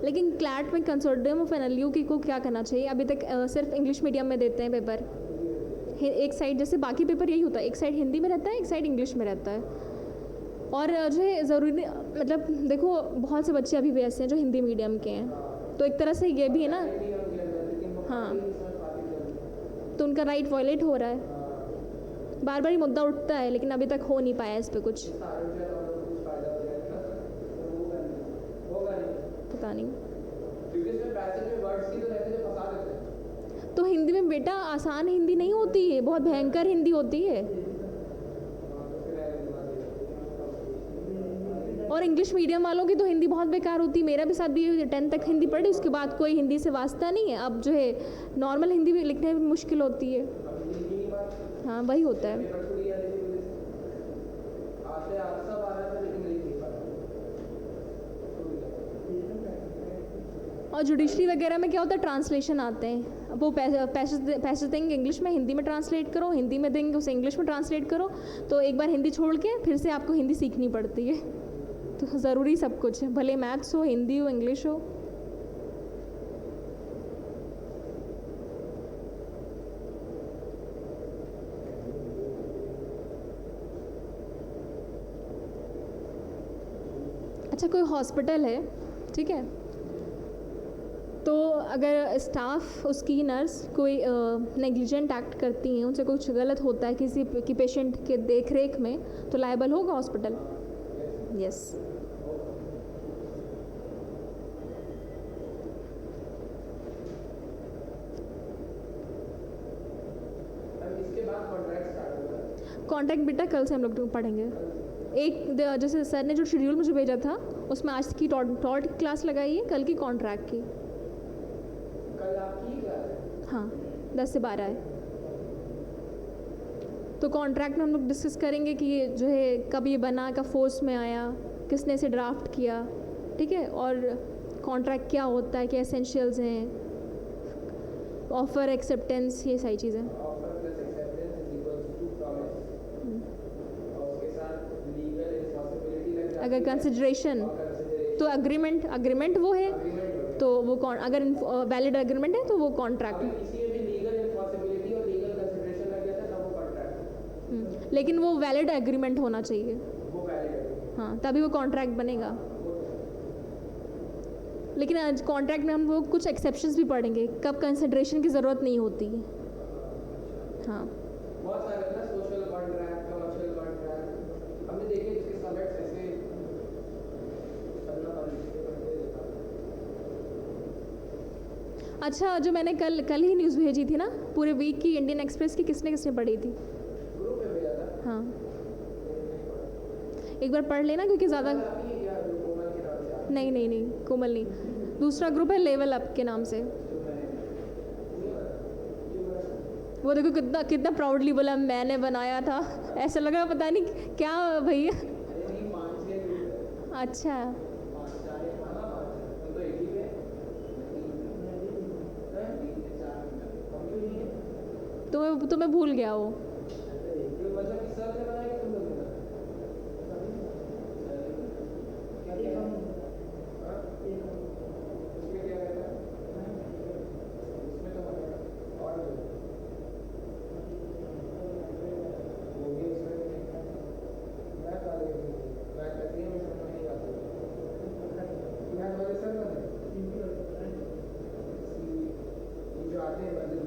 [SPEAKER 1] लेकिन क्लैट में कंसोर्टियम ऑफ NLU की को क्या करना चाहिए, अभी तक सिर्फ इंग्लिश मीडियम में देते हैं पेपर। एक साइड जैसे बाकी पेपर यही होता है, एक साइड हिंदी में रहता है, एक साइड इंग्लिश में रहता है। और जो है ज़रूरी मतलब देखो बहुत से बच्चे अभी भी ऐसे हैं जो हिंदी मीडियम के हैं, तो एक तरह से ये भी है ना। हाँ, तो उनका राइट वायलेट हो रहा है। बार बार ये मुद्दा उठता है, लेकिन अभी तक हो नहीं पाया इस पर कुछ, पता नहीं। तो हिंदी में बेटा आसान हिंदी नहीं होती है, बहुत भयंकर हिंदी होती है। और इंग्लिश मीडियम वालों की तो हिंदी बहुत बेकार होती है। मेरा भी साथ भी 10th तक हिंदी पढ़ी, उसके बाद कोई हिंदी से वास्ता नहीं है। अब जो है नॉर्मल हिंदी भी लिखने में मुश्किल होती है। हाँ, वही होता है। और जुडिशरी वगैरह में क्या होता है, ट्रांसलेशन आते हैं, वो पैसे देंगे इंग्लिश में, हिंदी में ट्रांसलेट करो, हिंदी में देंगे उसे इंग्लिश में ट्रांसलेट करो। तो एक बार हिंदी छोड़ के फिर से आपको हिंदी सीखनी पड़ती है। तो ज़रूरी सब कुछ है, भले मैथ्स हो, हिंदी हो, इंग्लिश हो। अच्छा, कोई हॉस्पिटल है, ठीक है, तो तो अगर स्टाफ उसकी नर्स कोई नेग्लिजेंट एक्ट करती हैं, उनसे कुछ गलत होता है किसी की पेशेंट के देख रेख में, तो लायबल होगा हॉस्पिटल। यस।
[SPEAKER 2] इसके बाद कॉन्ट्रैक्ट स्टार्ट होगा।
[SPEAKER 1] कॉन्ट्रैक्ट बेटा कल से हम लोग पढ़ेंगे। जैसे सर ने जो शेड्यूल मुझे भेजा था उसमें आज की टॉट की क्लास लगाई है, कल की कॉन्ट्रैक्ट की।
[SPEAKER 2] कल आपकी क्लास है?
[SPEAKER 1] हाँ, 10 से 12 है। तो कॉन्ट्रैक्ट में हम लोग डिस्कस करेंगे कि ये जो है कब ये बना, कब फोर्स में आया, किसने इसे ड्राफ्ट किया, ठीक है, और कॉन्ट्रैक्ट क्या होता है, क्या एसेंशियल्स हैं, ऑफ़र एक्सेप्टेंस, ये सारी चीज़ें।
[SPEAKER 2] Offer plus acceptance is equals to promise, और उसके साथ लीगल रिस्पांसिबिलिटी लग जाती
[SPEAKER 1] अगर
[SPEAKER 2] है
[SPEAKER 1] कंसिडरेशन
[SPEAKER 2] और consideration
[SPEAKER 1] तो अग्रीमेंट वो है,
[SPEAKER 2] agreement हो गया।
[SPEAKER 1] तो वो अगर वैलिड एग्रीमेंट है तो वो कॉन्ट्रैक्ट।
[SPEAKER 2] अगर किसी में भी लीगल रिस्पांसिबिलिटी और लीगल कंसिडरेशन लग जाता है तब वो कॉन्ट्रैक्ट,
[SPEAKER 1] लेकिन वो वैलिड एग्रीमेंट होना चाहिए,
[SPEAKER 2] वो वैलिड है।
[SPEAKER 1] हाँ, तभी वो कॉन्ट्रैक्ट बनेगा। लेकिन आज कॉन्ट्रैक्ट में हम वो कुछ एक्सेप्शंस भी पढ़ेंगे, कब कंसिडरेशन की ज़रूरत नहीं होती। हाँ,
[SPEAKER 2] बहुत सारे ना सोशल कॉन्ट्रैक्ट, कमर्शियल कॉन्ट्रैक्ट हमने देखे जिसके सब्जेक्ट्स ऐसे चलना वाले
[SPEAKER 1] अच्छा, जो मैंने कल ही न्यूज़ भेजी थी ना पूरे वीक की, इंडियन एक्सप्रेस की, किसने किसने पढ़ी थी?
[SPEAKER 2] ग्रुप में भेजा था।
[SPEAKER 1] हाँ, एक बार पढ़ लेना क्योंकि ज़्यादा
[SPEAKER 2] अभी या जो कोमल के नाम से आता
[SPEAKER 1] नहीं, कोमल नहीं, दूसरा ग्रुप है लेवल अप के नाम से। वो देखो कितना प्राउडली बोला मैंने बनाया था, ऐसा लगा पता नहीं क्या भैया।
[SPEAKER 2] नहीं 5-6 ग्रुप है।
[SPEAKER 1] अच्छा,
[SPEAKER 2] 5-4 है, हाँ 5 हम तो एक ही पे हैं।
[SPEAKER 1] तो मैं भूल गया वो।
[SPEAKER 2] मतलब कि सर ने बनाया कि तुम लोग ने बनाया? क्या क्या हाँ? उसमें क्या रहता है? उसमें तो और वो भी उसमें मैं कर रही हूँ, मैं करती हूँ, इसमें नहीं आती। मैं वाले सर बने जो आते हैं वाले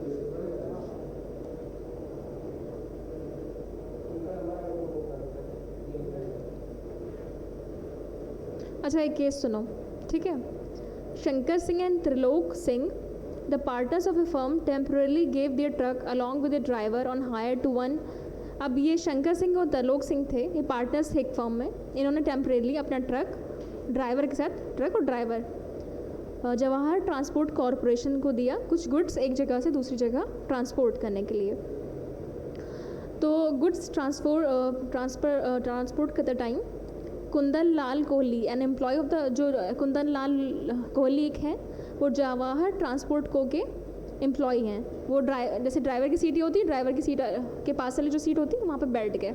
[SPEAKER 1] अच्छा, एक केस सुनो, ठीक है। Shankar Singh and Trilok Singh, the partners of a firm, temporarily gave their truck along with the driver on hire to one. अब ये शंकर सिंह और त्रिलोक सिंह थे, ये पार्टनर्स थे एक फर्म में। इन्होंने टेम्परेली अपना ट्रक ड्राइवर के साथ, ट्रक और ड्राइवर जवाहर ट्रांसपोर्ट कॉरपोरेशन को दिया कुछ गुड्स एक जगह से दूसरी जगह ट्रांसपोर्ट करने के लिए। तो गुड्स ट्रांसपोर्ट करते time Kundan Lal Kohli, an employee of the, जो कुंदन लाल कोहली एक हैं, वो जवाहर ट्रांसपोर्ट को के एम्प्लॉय हैं। वो जैसे ड्राइवर की सीट होती है, ड्राइवर की सीट के पास वाली जो सीट होती है वहाँ पे बैठ गए,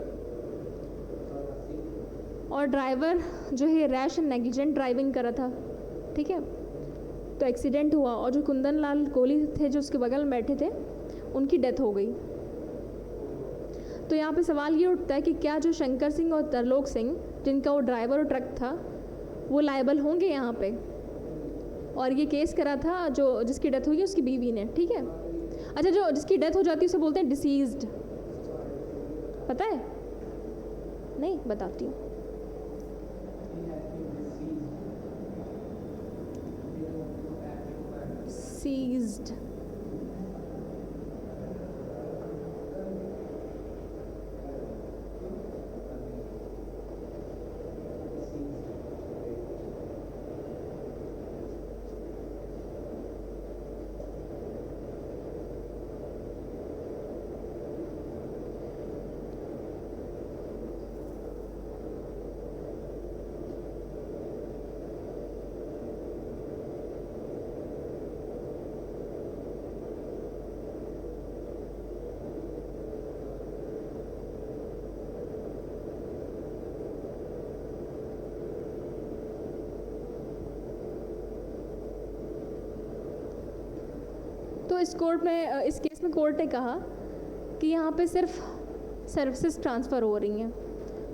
[SPEAKER 1] और ड्राइवर जो है रैश एंड नेग्लिजेंट ड्राइविंग कर रहा था, ठीक है। तो एक्सीडेंट हुआ और जो कुंदन लाल कोहली थे जो उसके बगल में बैठे थे, उनकी डेथ हो गई। तो यहाँ पे सवाल ये उठता है कि क्या जो शंकर सिंह और त्रिलोक सिंह, जिनका वो ड्राइवर और ट्रक था, वो लायबल होंगे यहाँ पे? और ये केस करा था जो जिसकी डेथ हुई उसकी बीवी ने, ठीक है। अच्छा, जो जिसकी डेथ हो जाती है उसे बोलते हैं डिसीज्ड, पता है? नहीं, बताती हूँ। सीज्ड, तो इस कोर्ट में, इस केस में कोर्ट ने कहा कि यहाँ पे सिर्फ सर्विसेज ट्रांसफ़र हो रही हैं,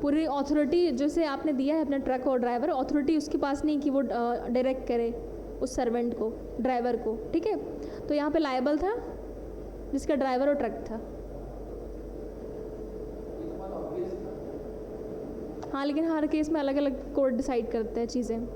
[SPEAKER 1] पूरी अथॉरिटी जैसे आपने दिया है अपना ट्रक और ड्राइवर, अथॉरिटी उसके पास नहीं कि वो डायरेक्ट करे, उस सर्वेंट को, ड्राइवर को, ठीक है। तो यहाँ पे लायबल था जिसका ड्राइवर और ट्रक था।
[SPEAKER 2] ये तो बहुत ऑब्वियस था।
[SPEAKER 1] हाँ, लेकिन हर केस में अलग अलग कोर्ट डिसाइड करते हैं चीज़ें।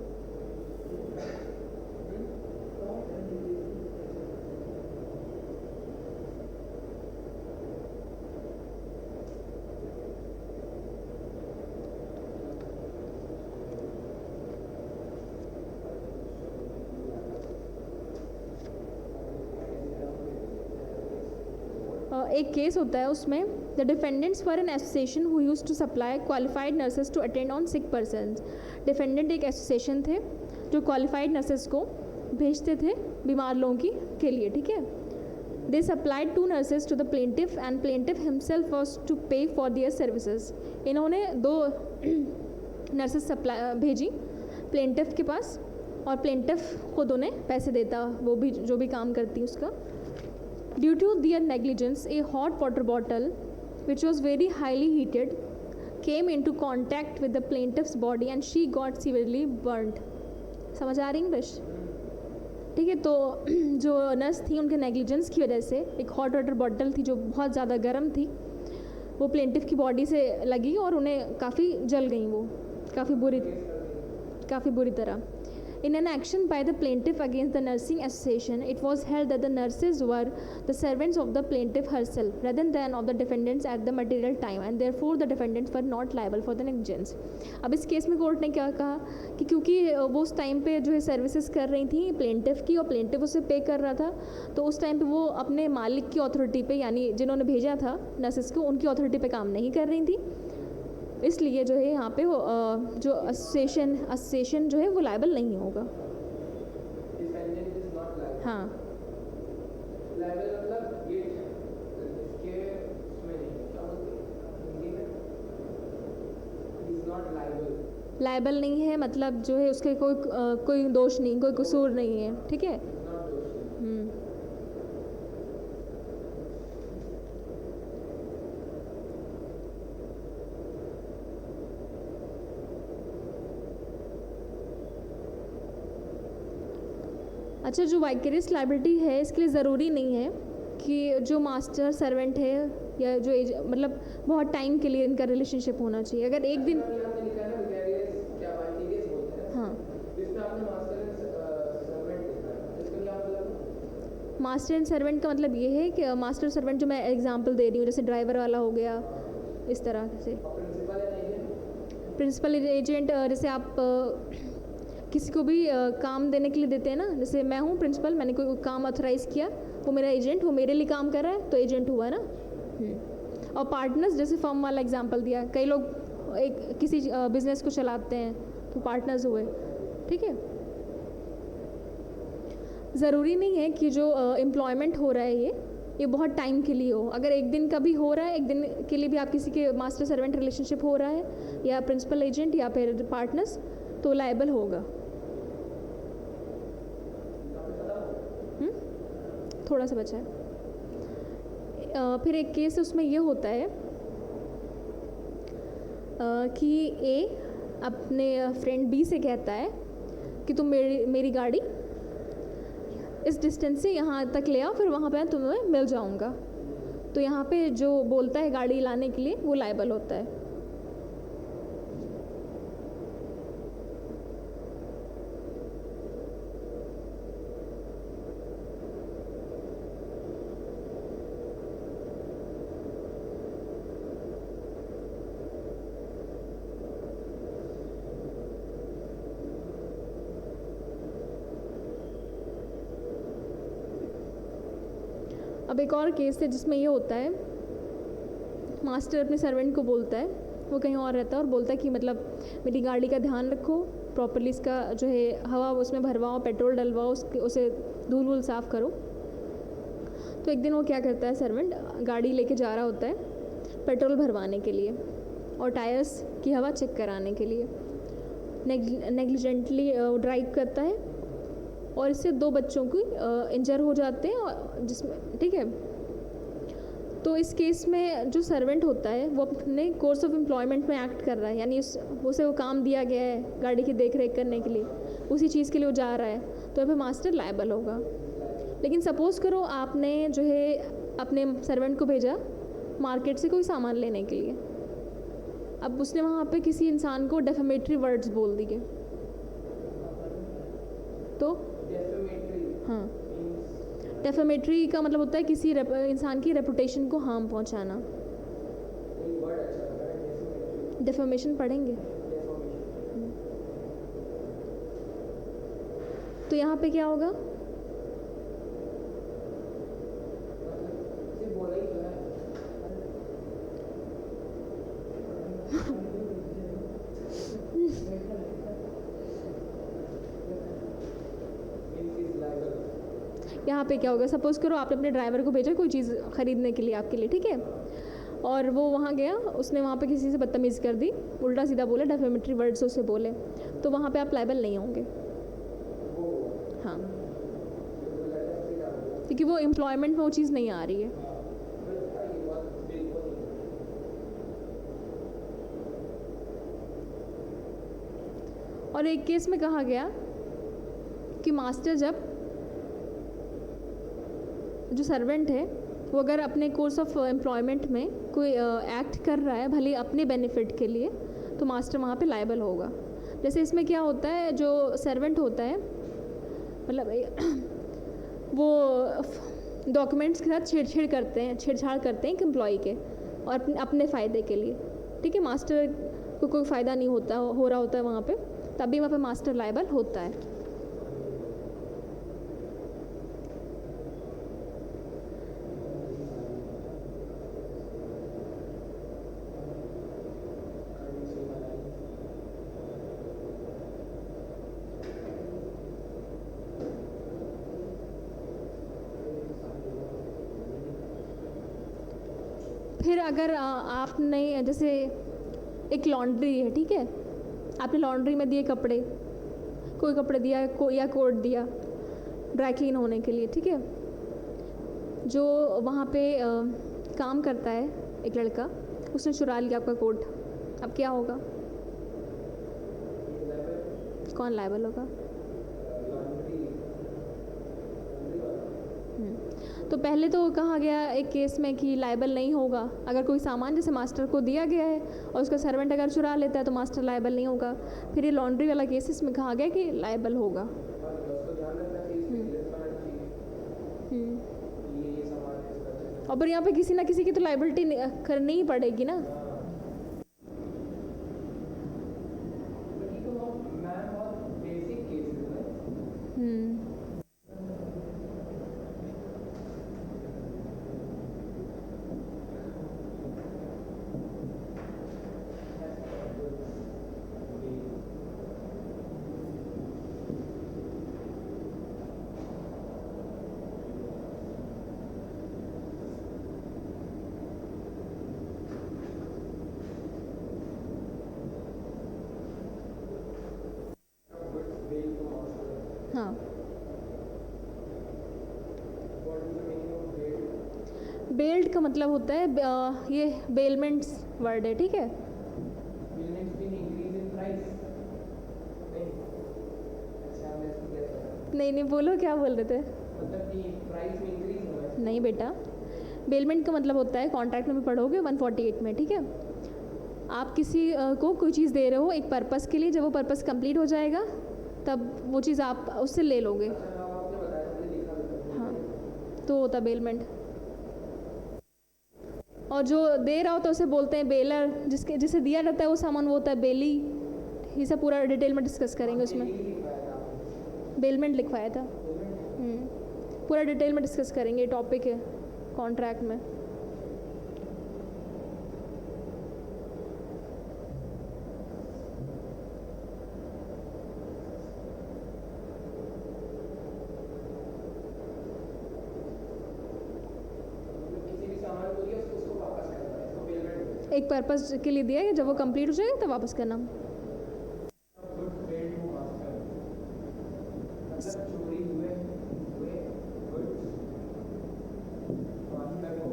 [SPEAKER 1] एक केस होता है उसमें, the defendants for an association who used to supply qualified nurses to attend on sick persons. Defendant एक एसोसिएशन थे जो क्वालिफाइड नर्सेज को भेजते थे बीमार लोगों के लिए, ठीक है। They supplied 2 nurses to the plaintiff and plaintiff himself was to pay for their services. इन्होंने 2 नर्सेज सप्लाई भेजी प्लेंटिफ के पास, और प्लेंटिफ खुद उन्हें पैसे देता, वो भी जो भी काम करती उसका। Due to their negligence, a hot water bottle, which was very highly heated, came into contact with the plaintiff's body and she got severely burnt. समझ आ रही इंग्लिश? ठीक है। तो जो नर्स थी उनके नेग्लिजेंस की वजह से एक हॉट वाटर बॉटल थी जो बहुत ज़्यादा गर्म थी, वो प्लेंटिफ की बॉडी से लगी और उन्हें काफ़ी जल गई, वो काफ़ी बुरी तरह। In an action by the plaintiff against the nursing association, it was held that the nurses were the servants of the plaintiff herself rather than of the defendants at the material time, and therefore the defendants were not liable for the negligence. अब इस case में court ने क्या कहा कि क्योंकि वो उस टाइम पे जो है सर्विसेज कर रही थी प्लेंटिफ की, और प्लेंटिफ उसे पे कर रहा था, तो उस टाइम पे वो अपने मालिक की अथॉरिटी पे, यानी जिन्होंने भेजा था नर्सेज को, उनकी अथॉरिटी पे काम नहीं कर रही थी। इसलिए जो है यहाँ पे वो जो एसोसिएशन जो है वो लायबल नहीं होगा।
[SPEAKER 2] Defendant is not liable.
[SPEAKER 1] हाँ,
[SPEAKER 2] लायबल मतलब ये इसके उसमें नहीं, क्या बोलते हैं हिंदी में, इज नॉट लायबल।
[SPEAKER 1] लायबल नहीं है मतलब जो है उसके कोई दोष नहीं, कोई कसूर नहीं है, ठीक है।
[SPEAKER 2] नॉट दोषी।
[SPEAKER 1] अच्छा, जो वाइकेरियस लायबिलिटी है इसके लिए ज़रूरी नहीं है कि जो मास्टर सर्वेंट है या जो मतलब बहुत टाइम के लिए इनका रिलेशनशिप होना चाहिए। अगर एक दिन,
[SPEAKER 2] आपने लिखा है ना विकेरियस, क्या वाइकेरियस बोलते हैं।
[SPEAKER 1] हाँ,
[SPEAKER 2] इसमें आपने मास्टर एंड सर्वेंट लिखा है, इसका क्या मतलब है?
[SPEAKER 1] मास्टर एंड सर्वेंट का मतलब ये है कि मास्टर सर्वेंट जो मैं एग्जांपल दे रही हूँ, जैसे ड्राइवर वाला हो गया, इस तरह से।
[SPEAKER 2] और principal and agent?
[SPEAKER 1] Principal agent, जैसे आप किसी को भी काम देने के लिए देते हैं ना, जैसे मैं हूँ प्रिंसिपल, मैंने कोई काम ऑथराइज़ किया, वो मेरा एजेंट, वो मेरे लिए काम कर रहा है, तो एजेंट हुआ ना। और पार्टनर्स, जैसे फर्म वाला एग्जांपल दिया, कई लोग एक किसी बिजनेस को चलाते हैं तो पार्टनर्स हुए, ठीक है। ज़रूरी नहीं है कि जो एम्प्लॉयमेंट हो रहा है ये बहुत टाइम के लिए हो। अगर एक दिन का भी हो रहा है, एक दिन के लिए भी आप किसी के मास्टर सर्वेंट रिलेशनशिप हो रहा है, या प्रिंसिपल एजेंट या फिर पार्टनर्स, तो लायबल होगा। थोड़ा सा बचा है। फिर एक केस उसमें ये होता है कि ए अपने फ्रेंड बी से कहता है कि तुम मेरी गाड़ी इस डिस्टेंस से यहाँ तक ले आओ, फिर वहाँ पे तुम्हें मिल जाऊँगा। तो यहाँ पे जो बोलता है गाड़ी लाने के लिए, वो लायबल होता है। अब एक और केस है जिसमें ये होता है, मास्टर अपने सर्वेंट को बोलता है, वो कहीं और रहता है, और बोलता है कि मतलब मेरी गाड़ी का ध्यान रखो, प्रॉपर्ली इसका जो है हवा उसमें भरवाओ, पेट्रोल डलवाओ, उसे धूल वूल साफ़ करो। तो एक दिन वो क्या करता है, सर्वेंट गाड़ी लेके जा रहा होता है पेट्रोल भरवाने के लिए और टायर्स की हवा चेक कराने के लिए। नेग्लिजेंटली ड्राइव करता है और इससे 2 बच्चों की इंजर हो जाते हैं, और जिसमें, ठीक है। तो इस केस में जो सर्वेंट होता है वो अपने कोर्स ऑफ एम्प्लॉयमेंट में एक्ट कर रहा है, यानी उसे वो काम दिया गया है गाड़ी की देख रेख करने के लिए, उसी चीज़ के लिए वो जा रहा है। तो यहाँ पे मास्टर लायबल होगा। लेकिन सपोज़ करो आपने जो है अपने सर्वेंट को भेजा मार्केट से कोई सामान लेने के लिए, अब उसने वहाँ पे किसी इंसान को डेफेमेटरी वर्ड्स बोल दिए, तो हाँ, डेफेमेटरी का मतलब होता है किसी इंसान की रेपुटेशन को हार्म पहुँचाना। डेफेमेशन पढ़ेंगे तो यहाँ पे क्या होगा? यहाँ पे क्या होगा? सपोज़ करो आपने अपने ड्राइवर को भेजा कोई चीज़ ख़रीदने के लिए आपके लिए, ठीक है, और वो वहाँ गया, उसने वहाँ पे किसी से बदतमीज़ी कर दी, उल्टा सीधा बोले, डेफेमेटरी वर्ड्स उसे बोले, तो वहाँ पे आप लायबल नहीं होंगे। हाँ, क्योंकि वो एम्प्लॉयमेंट में वो चीज़ नहीं आ रही है। और एक केस में कहा गया कि मास्टर जब जो सर्वेंट है वो अगर अपने कोर्स ऑफ एम्प्लॉयमेंट में कोई एक्ट कर रहा है भले अपने बेनिफिट के लिए, तो मास्टर वहाँ पे लायबल होगा। जैसे इसमें क्या होता है, जो सर्वेंट होता है मतलब वो डॉक्यूमेंट्स के साथ छेड़छाड़ करते हैं एक एम्प्लॉई के और अपने फ़ायदे के लिए, ठीक है। मास्टर को कोई फ़ायदा नहीं हो रहा होता है वहाँ पे, तभी वहाँ पे मास्टर लायबल होता है। फिर अगर आपने जैसे एक लॉन्ड्री है, ठीक है, आपने लॉन्ड्री में दिए कपड़े, कोई कपड़े दिया या कोट दिया ड्राई क्लीन होने के लिए, ठीक है, जो वहाँ पे काम करता है एक लड़का, उसने चुरा लिया आपका कोट, अब क्या होगा? कौन लायबल होगा? तो पहले तो कहा गया एक केस में कि लायबल नहीं होगा, अगर कोई सामान जैसे मास्टर को दिया गया है और उसका सर्वेंट अगर चुरा लेता है तो मास्टर लायबल नहीं होगा। फिर ये लॉन्ड्री वाला केस इसमें कहा गया कि लायबल होगा। और पर यहाँ पे किसी ना किसी की तो लायबिलिटी करनी ही पड़ेगी ना। हाँ, बेल्ट का मतलब होता है ये बेलमेंट्स वर्ड है, ठीक है। नहीं बोलो, क्या बोल रहे थे?
[SPEAKER 2] मतलब कि प्राइस में इंक्रीज होगा?
[SPEAKER 1] नहीं बेटा, बेलमेंट का मतलब होता है, कॉन्ट्रैक्ट में भी पढ़ोगे 148 में, ठीक है, आप किसी को कोई चीज़ दे रहे हो एक पर्पस के लिए, जब वो पर्पस कंप्लीट हो जाएगा तब वो चीज़ आप उससे ले लोगे। हाँ, तो होता बेलमेंट। और जो दे रहा होता है उसे बोलते हैं बेलर, जिसे दिया जाता है वो सामान वो होता है बेली। ये सब पूरा डिटेल में डिस्कस करेंगे उसमें। बेलमेंट लिखवाया था। पूरा डिटेल में डिस्कस करेंगे, टॉपिक है कॉन्ट्रैक्ट में। एक पर्पस के लिए दिया है, जब वो कंप्लीट हो जाएगा तब वापस करना।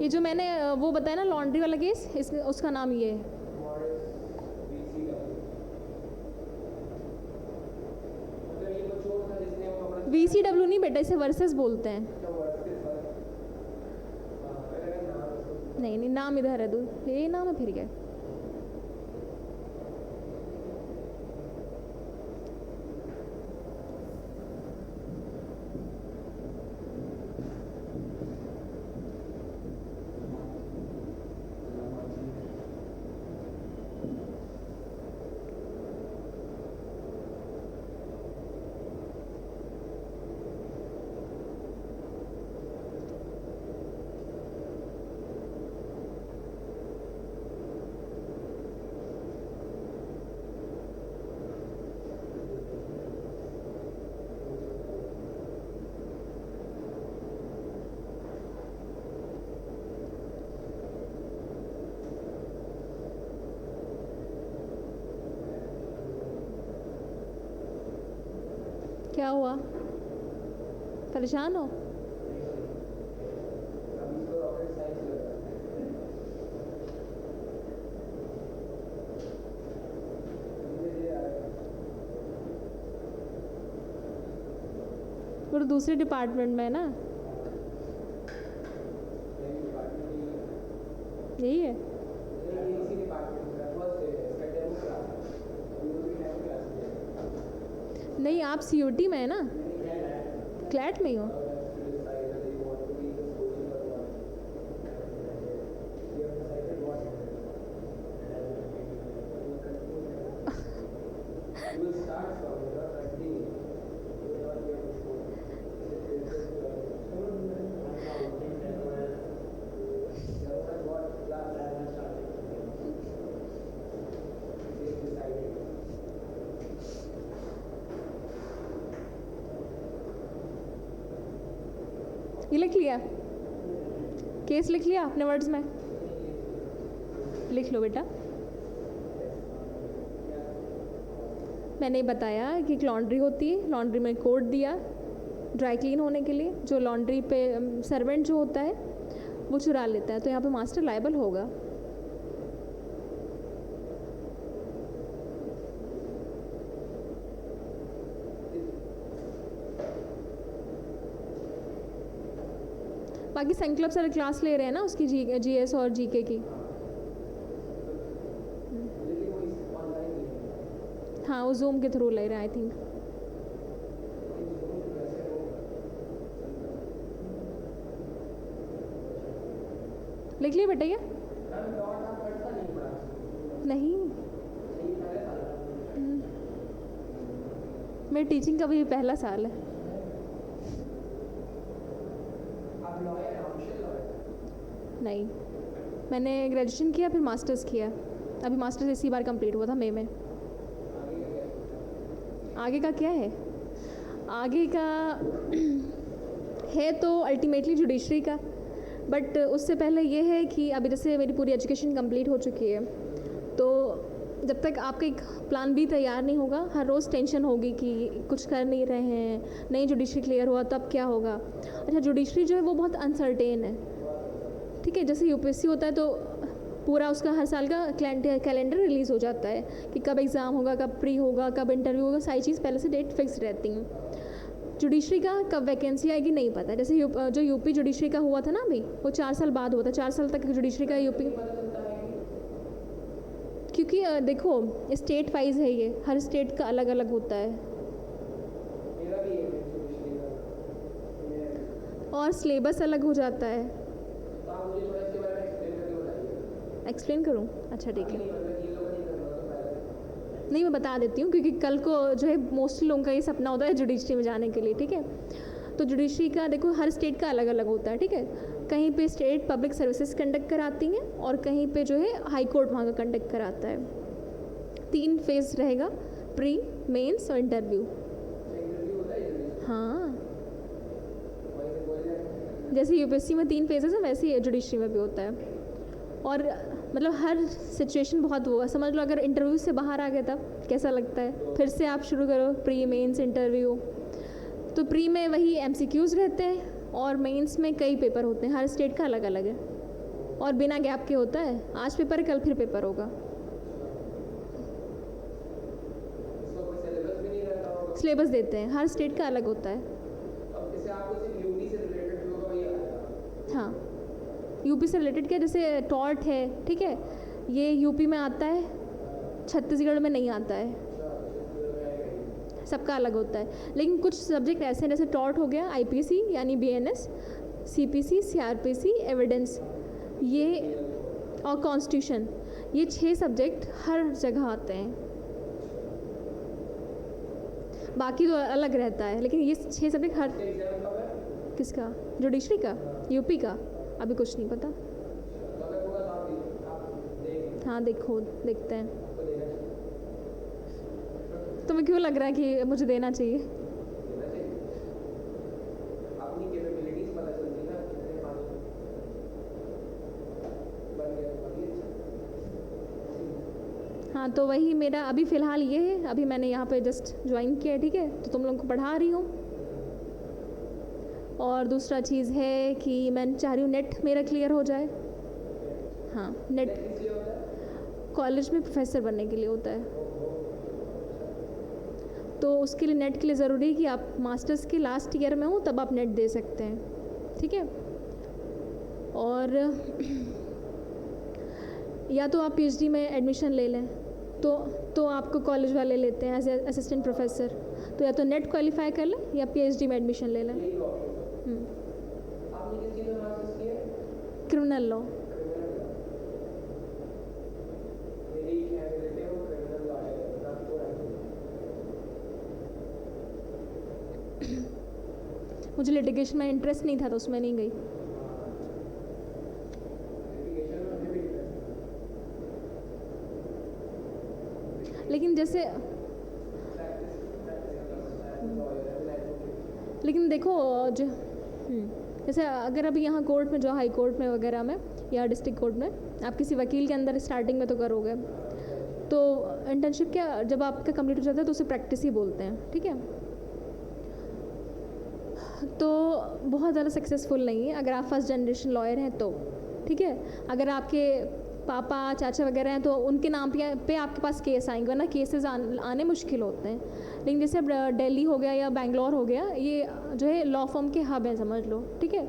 [SPEAKER 1] ये जो मैंने वो बताया ना लॉन्ड्री वाला केस, उसका नाम ये है। VCW नहीं बेटा, इसे वर्सेस बोलते हैं।
[SPEAKER 2] क्या वर्ड के साथ मेरा नाम उसको
[SPEAKER 1] नहीं नहीं, नाम इधर है, ये नाम है फिर क्या। क्या हुआ, परेशान हो?
[SPEAKER 2] अभी इसको रॉकेट साइंस लगा धीरे-धीरे आएगा।
[SPEAKER 1] वो तो दूसरे डिपार्टमेंट में है ना,
[SPEAKER 2] मेरी डिपार्टमेंट
[SPEAKER 1] यही है।
[SPEAKER 2] ये इसी डिपार्टमेंट का फर्स्ट है, इसका डेमो क्लास है। अभी वो भी डेमो क्लास है।
[SPEAKER 1] नहीं, आप COT में है ना, क्लैट में ही हो। ये लिख लिया, केस लिख लिया अपने वर्ड्स में, लिख लो बेटा। मैंने बताया कि एक लॉन्ड्री होती है, लॉन्ड्री में कोड दिया ड्राई क्लीन होने के लिए, जो लॉन्ड्री पे सर्वेंट जो होता है वो चुरा लेता है, तो यहाँ पे मास्टर लायबल होगा। बाकी संकल्प सर क्लास ले रहे हैं ना उसकी, GS और GK की।
[SPEAKER 2] लेकिन वो इस ऑनलाइन नहीं है।
[SPEAKER 1] हाँ, वो जूम के थ्रू ले रहे हैं आई थिंक। लिख लिया बेटा ये? नहीं, मेरी टीचिंग का भी पहला साल है।
[SPEAKER 2] आप लॉयर हैं, ऑफिशियल लॉयर?
[SPEAKER 1] नहीं, मैंने ग्रेजुएशन किया फिर मास्टर्स किया, अभी मास्टर्स इसी बार कंप्लीट हुआ था मई में। आगे का क्या है? आगे का है तो अल्टीमेटली जुडिशरी का, बट उससे पहले ये है कि अभी जैसे मेरी पूरी एजुकेशन कंप्लीट हो चुकी है, तो जब तक आपका एक प्लान B तैयार नहीं होगा, हर रोज़ टेंशन होगी कि कुछ कर नहीं रहे हैं, नहीं जुडिशरी क्लियर हुआ तब क्या होगा। अच्छा, जुडिशरी जो है वो बहुत अनसर्टेन है, ठीक है। जैसे UPSC होता है तो पूरा उसका हर साल का कैलेंडर रिलीज़ हो जाता है कि कब एग्ज़ाम होगा, कब प्री होगा, कब इंटरव्यू होगा, सारी चीज़ पहले से डेट फिक्स रहती हैं। जुडिशरी का कब वैकेंसी आएगी नहीं पता। जैसे जो UP जुडिशरी का हुआ था ना अभी, वो 4 साल बाद हुआ था, 4 साल तक जुडिशरी का UP, क्योंकि देखो स्टेट वाइज है ये, हर स्टेट का अलग अलग होता है
[SPEAKER 2] मेरा भी है जुडिशरी का।
[SPEAKER 1] और सिलेबस अलग हो जाता है।
[SPEAKER 2] तो आप मुझे थोड़ा इसके बारे में एक्सप्लेन करके बताइए।
[SPEAKER 1] एक्सप्लेन करूँ? अच्छा ठीक है,
[SPEAKER 2] नहीं मतलब ये लोग नहीं करना तो पहले
[SPEAKER 1] नहीं मैं बता देती हूँ, क्योंकि कल को जो है मोस्टली लोगों का ये सपना होता है जुडिशरी में जाने के लिए, ठीक है। तो जुडिशरी का देखो हर स्टेट का अलग अलग होता है, ठीक है। कहीं पे स्टेट पब्लिक सर्विसेज कंडक्ट कराती हैं और कहीं पे जो है हाई कोर्ट वहाँ का कंडक्ट कराता है। 3 फेज रहेगा, प्री, मेंस और इंटरव्यू।
[SPEAKER 2] इंटरव्यू होता है जुडिशरी
[SPEAKER 1] हाँ,
[SPEAKER 2] वहीं से बोल जाए।
[SPEAKER 1] जैसे UPSC में 3 फेजेस है, वैसे ही जुडिशरी में भी होता है। और मतलब हर सिचुएशन बहुत वो है, समझ लो अगर इंटरव्यू से बाहर आ गए तब कैसा लगता है, फिर से आप शुरू करो प्री, मेंस, इंटरव्यू। तो प्री में वही MCQs रहते हैं और मेंस में कई पेपर होते हैं, हर स्टेट का अलग अलग है और बिना गैप के होता है। आज पेपर है, कल फिर पेपर होगा।
[SPEAKER 2] इसका कोई सिलेबस भी नहीं रहता होगा।
[SPEAKER 1] सिलेबस देते हैं, हर स्टेट का अलग होता है। हाँ, यूपी से रिलेटेड क्या, जैसे टॉर्ट है, ठीक है, ये यूपी में आता है, छत्तीसगढ़ में नहीं आता है, सबका अलग होता है। लेकिन कुछ सब्जेक्ट ऐसे हैं, जैसे टॉर्ट हो गया, आईपीसी यानी बीएनएस, सीपीसी, सीआरपीसी, एविडेंस, ये और कॉन्स्टिट्यूशन, ये 6 सब्जेक्ट हर जगह आते हैं। बाकी तो अलग रहता है, लेकिन ये 6 सब्जेक्ट हर।
[SPEAKER 2] एग्जाम कब है?
[SPEAKER 1] किसका? जुडिशरी का? यूपी का? अभी कुछ नहीं पता।
[SPEAKER 2] अगर होगा तो आप देख
[SPEAKER 1] हाँ, देखते हैं।
[SPEAKER 2] आपको देना चाहिए।
[SPEAKER 1] तुम्हें क्यों लग रहा है कि मुझे देना चाहिए?
[SPEAKER 2] देना चाहिए। अपनी कैपेबिलिटीज पता चलती है ना, कितने पानी बन गया तुम्हारी। अच्छा,
[SPEAKER 1] हाँ, तो वही मेरा अभी फ़िलहाल ये है, अभी मैंने यहाँ पे जस्ट ज्वाइन किया है, ठीक है, तो तुम लोगों को पढ़ा रही हूँ। और दूसरा चीज़ है कि मैं चाह रही हूँ नेट मेरा क्लियर हो जाए। हाँ, नेट
[SPEAKER 2] किस लिए होता है?
[SPEAKER 1] कॉलेज में प्रोफेसर बनने के लिए होता है, तो उसके लिए नेट के लिए ज़रूरी है कि आप मास्टर्स के लास्ट ईयर में हो, तब आप नेट दे सकते हैं, ठीक है। और या तो आप पीएचडी में एडमिशन ले लें, तो आपको कॉलेज वाले लेते हैं एज असिस्टेंट प्रोफेसर, तो या तो नेट क्वालिफाई कर लें या पीएचडी में एडमिशन ले लें।
[SPEAKER 2] यही ऑप्शन है। आपने किस चीज़ में मास्टर्स किया है?
[SPEAKER 1] Criminal law.
[SPEAKER 2] मेरी एक है रिलेटिव, वो क्रिमिनल लॉयर है, नागपुर आई।
[SPEAKER 1] मुझे लिटिगेशन में इंटरेस्ट नहीं था, तो उसमें नहीं गई।
[SPEAKER 2] लिटिगेशन में मुझे भी इंटरेस्ट है।
[SPEAKER 1] लेकिन जैसे लेकिन देखो जैसे अगर अभी यहाँ कोर्ट में, जो हाई कोर्ट में वगैरह में या डिस्ट्रिक्ट कोर्ट में, आप किसी वकील के अंदर स्टार्टिंग में तो करोगे, तो इंटर्नशिप क्या जब आपका कंप्लीट हो जाता है तो उसे प्रैक्टिस ही बोलते हैं, ठीक है। तो बहुत ज़्यादा सक्सेसफुल नहीं है अगर आप फर्स्ट जनरेशन लॉयर हैं तो, ठीक है। अगर आपके पापा चाचा वगैरह हैं तो उनके नाम पे आपके पास केस आएंगे, वरना केसेस आने मुश्किल होते हैं। लेकिन जैसे अब दिल्ली हो गया या बेंगलोर हो गया, ये जो है लॉ फॉर्म के हब हैं, समझ लो, ठीक है।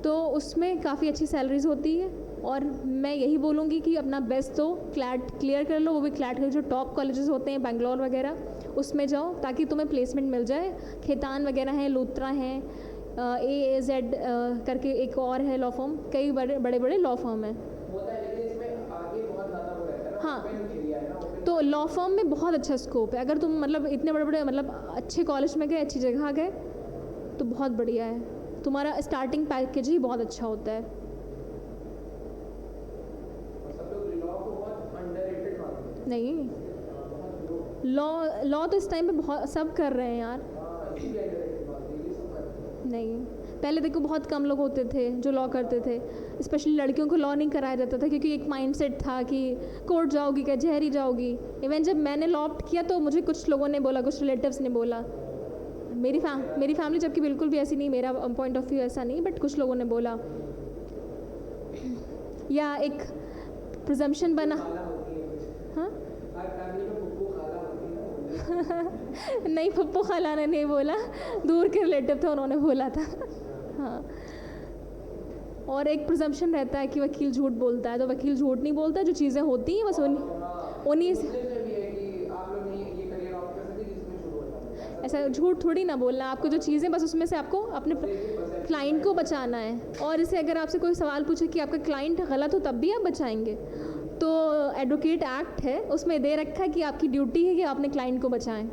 [SPEAKER 1] तो उसमें काफ़ी अच्छी सैलरीज होती है, और मैं यही बोलूँगी कि अपना बेस्ट तो क्लैट क्लियर कर लो, वो भी क्लैट कर, जो टॉप कॉलेजेस होते हैं बेंगलोर वगैरह, उसमें जाओ ताकि तुम्हें प्लेसमेंट मिल जाए। खेतान वगैरह हैं, लूत्रा हैं, AAZ करके एक और है लॉ फॉर्म, कई बड़े बड़े लॉ फॉर्म हैं।
[SPEAKER 2] होता है, लेकिन इसमें आगे बहुत ज़्यादा वो रहता है ना,
[SPEAKER 1] हाँ।
[SPEAKER 2] ओपन एरिया है ना, ओपन।
[SPEAKER 1] तो लॉ फॉर्म में बहुत अच्छा स्कोप है, अगर तुम मतलब इतने बड़े मतलब अच्छे कॉलेज में गए, अच्छी जगह गए, तो बहुत बढ़िया है, तुम्हारा स्टार्टिंग पैकेज ही बहुत अच्छा होता है।
[SPEAKER 2] सब लोग लॉ को बहुत अंडररेटेड मानते हैं।
[SPEAKER 1] नहीं,
[SPEAKER 2] बहुत लोग,
[SPEAKER 1] लॉ तो इस टाइम पे बहुत सब कर रहे हैं यार।
[SPEAKER 2] हाँ, इसीलिए अंडररेटेड मानते हैं, ये सब करते हैं।
[SPEAKER 1] नहीं, पहले देखो बहुत कम लोग होते थे जो लॉ करते थे, स्पेशली लड़कियों को लॉ नहीं कराया जाता था, क्योंकि एक माइंडसेट था कि कोर्ट जाओगी, कचहरी जाओगी। इवन जब मैंने लॉ ऑप्ट किया तो मुझे कुछ लोगों ने बोला, कुछ रिलेटिव्स ने बोला, मेरी फैमिली जबकि बिल्कुल भी ऐसी नहीं, मेरा पॉइंट ऑफ व्यू ऐसा नहीं, बट कुछ लोगों ने बोला, या एक प्रिजम्पशन बना।
[SPEAKER 2] खाला होती है कुछ,
[SPEAKER 1] हाँ
[SPEAKER 2] हर फैमिली में फुप्पू खाला होती है ना।
[SPEAKER 1] नहीं, पप्पू खाला ने नहीं बोला, दूर के रिलेटिव थे, उन्होंने बोला था। हाँ, और एक प्रिजम्पशन रहता है कि वकील झूठ बोलता है, तो वकील झूठ नहीं बोलता, जो चीज़ें होती हैं बस उन्हीं से।
[SPEAKER 2] मुस्लिम में भी है कि आप लोग नहीं ये करियर ऑप्ट कर सकते जिसमें झूठ बोलता है।
[SPEAKER 1] ऐसा झूठ थोड़ी ना बोलना, आपको जो चीज़ें बस उसमें से आपको अपने क्लाइंट को बचाना है। और इसे अगर आपसे कोई सवाल पूछे कि आपका क्लाइंट गलत हो तब भी आप बचाएंगे, तो एडवोकेट एक्ट है, उसमें दे रखा है कि आपकी ड्यूटी है कि आप अपने क्लाइंट को बचाएं।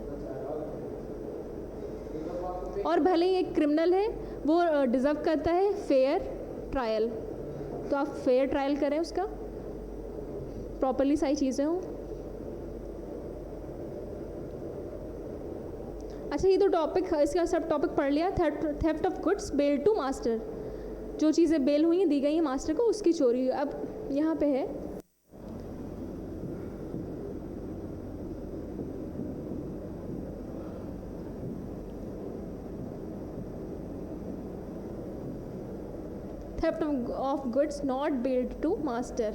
[SPEAKER 1] और भले ही एक क्रिमिनल है, वो डिज़र्व करता है फेयर ट्रायल, तो आप फेयर ट्रायल करें, उसका प्रॉपरली सारी चीज़ें हों। अच्छा, ये तो टॉपिक, इसका सब टॉपिक पढ़ लिया। Theft of goods bail to master, जो चीज़ें बेल हुई हैं, दी गई हैं मास्टर को, उसकी चोरी। अब यहाँ पे है theft of goods not billed to master.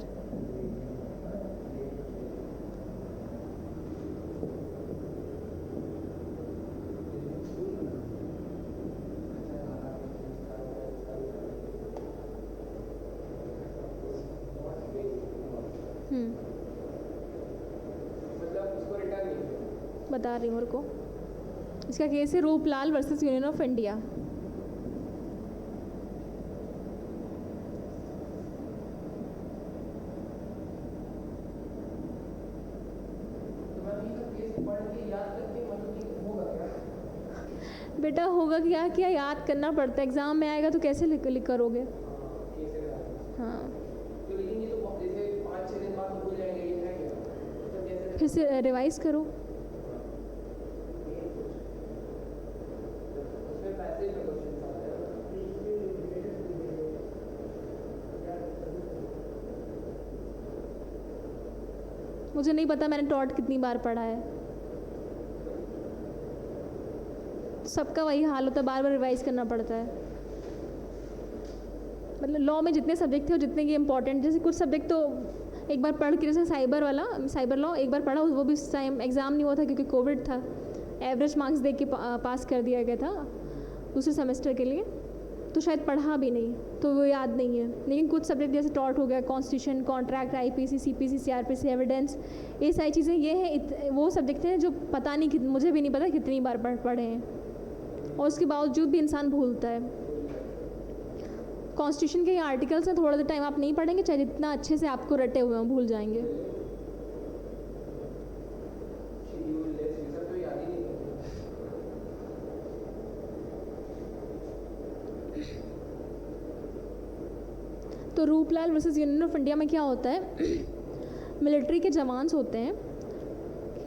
[SPEAKER 2] उसको रिटर्न नहीं किया।
[SPEAKER 1] बता रही हूँ मेरे को। इसका केस है Ruplal versus union of India.
[SPEAKER 2] तो मैम ये सब केस पढ़ के याद करके मतलब कि होगा क्या?
[SPEAKER 1] बेटा होगा क्या याद करना पड़ता है, एग्ज़ाम में आएगा तो कैसे लिख करोगे।
[SPEAKER 2] केस है।
[SPEAKER 1] हाँ,
[SPEAKER 2] तो लेकिन ये तो जैसे 5-6 दिन बाद भूल जाएंगे, ये है क्या? मतलब जैसे
[SPEAKER 1] फिर से रिवाइज़ करो।
[SPEAKER 2] उसमें पैसेज में क्वेश्चन आते हैं।
[SPEAKER 1] मुझे नहीं पता मैंने टॉट कितनी बार पढ़ा है, सबका वही हाल होता है, बार बार रिवाइज करना पड़ता है। मतलब लॉ में जितने सब्जेक्ट थे और जितने की इंपॉर्टेंट, जैसे कुछ सब्जेक्ट तो एक बार पढ़ के, जैसे साइबर लॉ एक बार पढ़ा, वो भी उस टाइम एग्ज़ाम नहीं हुआ था क्योंकि कोविड था, एवरेज मार्क्स दे के पास कर दिया गया था दूसरे सेमेस्टर के लिए, तो शायद पढ़ा भी नहीं तो वो याद नहीं है। लेकिन कुछ सब्जेक्ट जैसे टॉट हो गया, constitution, contract, IPC, CPC, CrPC, evidence, ये सारी चीज़ें ये है वो सब्जेक्ट हैं जो पता नहीं, मुझे भी नहीं पता कितनी बार पढ़े हैं, और उसके बावजूद भी इंसान भूलता है। कॉन्स्टिट्यूशन के आर्टिकल्स हैं, थोड़ा सा टाइम आप नहीं पढ़ेंगे, चाहे जितना अच्छे से आपको रटे हुए हों, भूल जाएंगे।
[SPEAKER 2] शेड्यूल लिस्ट ये सब तो याद ही नहीं करते।
[SPEAKER 1] तो Ruplal versus union of India में क्या होता है, मिलिट्री के जवान्स होते हैं,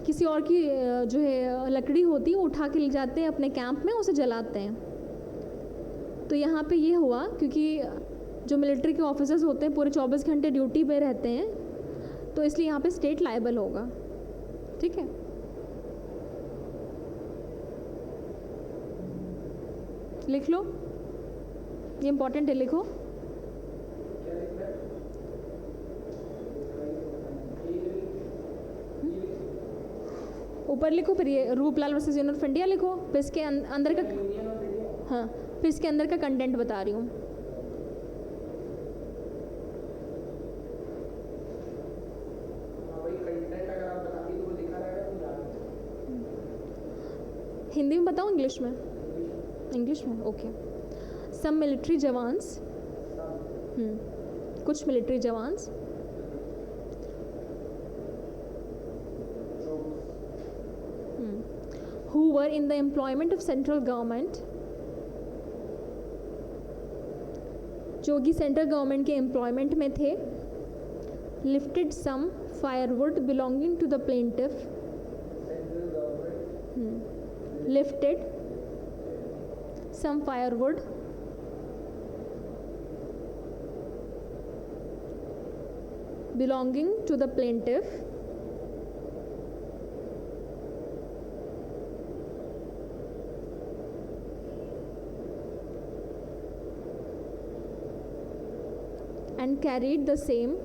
[SPEAKER 1] किसी और की जो है लकड़ी होती है वो उठा के ले जाते हैं अपने कैंप में, उसे जलाते हैं। तो यहाँ पे ये हुआ क्योंकि जो मिलिट्री के ऑफिसर्स होते हैं पूरे 24 घंटे ड्यूटी पे रहते हैं, तो इसलिए यहाँ पे स्टेट लायबल होगा। ठीक है, लिख लो, ये इंपॉर्टेंट है, लिखो।
[SPEAKER 2] क्या लिखना है?
[SPEAKER 1] ऊपर लिखो, फिर ये Ruplal versus union of India लिखो, फिर इसके अंदर का,
[SPEAKER 2] यूनियन ऑफ इंडिया।
[SPEAKER 1] हाँ, फिर इसके अंदर का कंटेंट बता रही हूँ।
[SPEAKER 2] हाँ भाई, कंटेंट अगर आप बताएंगे तो वो लिखा रहेगा तो याद है।
[SPEAKER 1] हिंदी में बताऊँ, इंग्लिश में? इंग्लिश में, ओके। सम मिलिट्री जवान्स, कुछ military jawans who were in the employment of central government, जो कि सेंट्रल गवर्नमेंट के एम्प्लॉयमेंट में थे, lifted some firewood belonging to the plaintiff,
[SPEAKER 2] central government
[SPEAKER 1] lifted some firewood belonging to the plaintiff and carried the same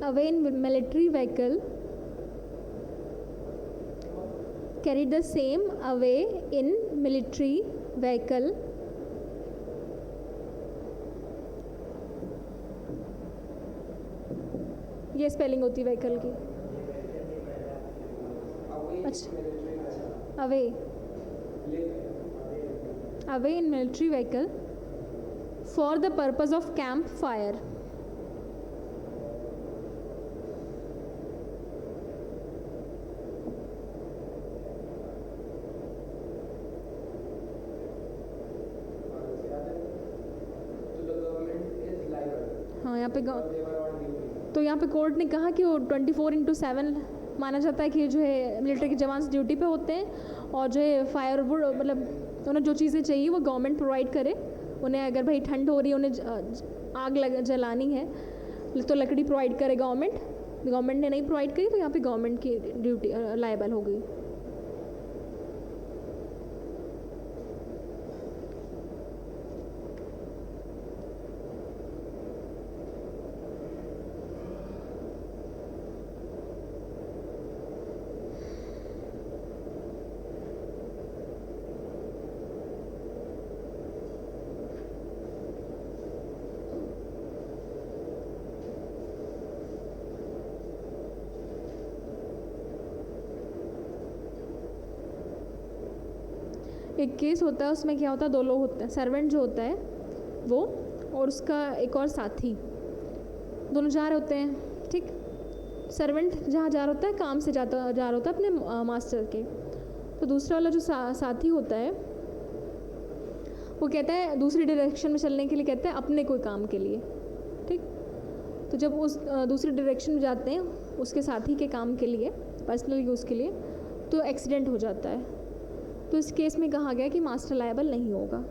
[SPEAKER 1] away in military vehicle, carried the same away in military vehicle ये spelling होती है vehicle की। अच्छा, away in military vehicle for the purpose of camp fire. हाँ, यहाँ पे तो यहाँ पे कोर्ट ने कहा कि वो 24/7 माना जाता है कि जो है मिलिट्री के जवान ड्यूटी पे होते हैं, और जो है फायरवुड मतलब उन्हें जो चीज़ें चाहिए वो गवर्नमेंट प्रोवाइड करे उन्हें। अगर भाई ठंड हो रही है, उन्हें आग जलानी है तो लकड़ी प्रोवाइड करे गवर्नमेंट। गवर्नमेंट ने नहीं प्रोवाइड करी तो यहाँ पे गवर्नमेंट की ड्यूटी लायबल हो गई। एक केस होता है, उसमें क्या होता है, 2 लोग होते हैं, सर्वेंट जो होता है वो और उसका एक और साथी, दोनों जा रहे होते हैं, ठीक। सर्वेंट जहाँ जा रहा होता है, काम से जा रहा होता है अपने मास्टर के। तो दूसरा वाला जो साथी होता है वो कहता है दूसरी डायरेक्शन में चलने के लिए, कहता है अपने कोई काम के लिए, ठीक। तो जब उस दूसरी डायरेक्शन में जाते हैं उसके साथी के काम के लिए, पर्सनल यूज़ के लिए, तो एक्सीडेंट हो जाता है। तो इस केस में कहा गया कि मास्टर लायबल नहीं होगा।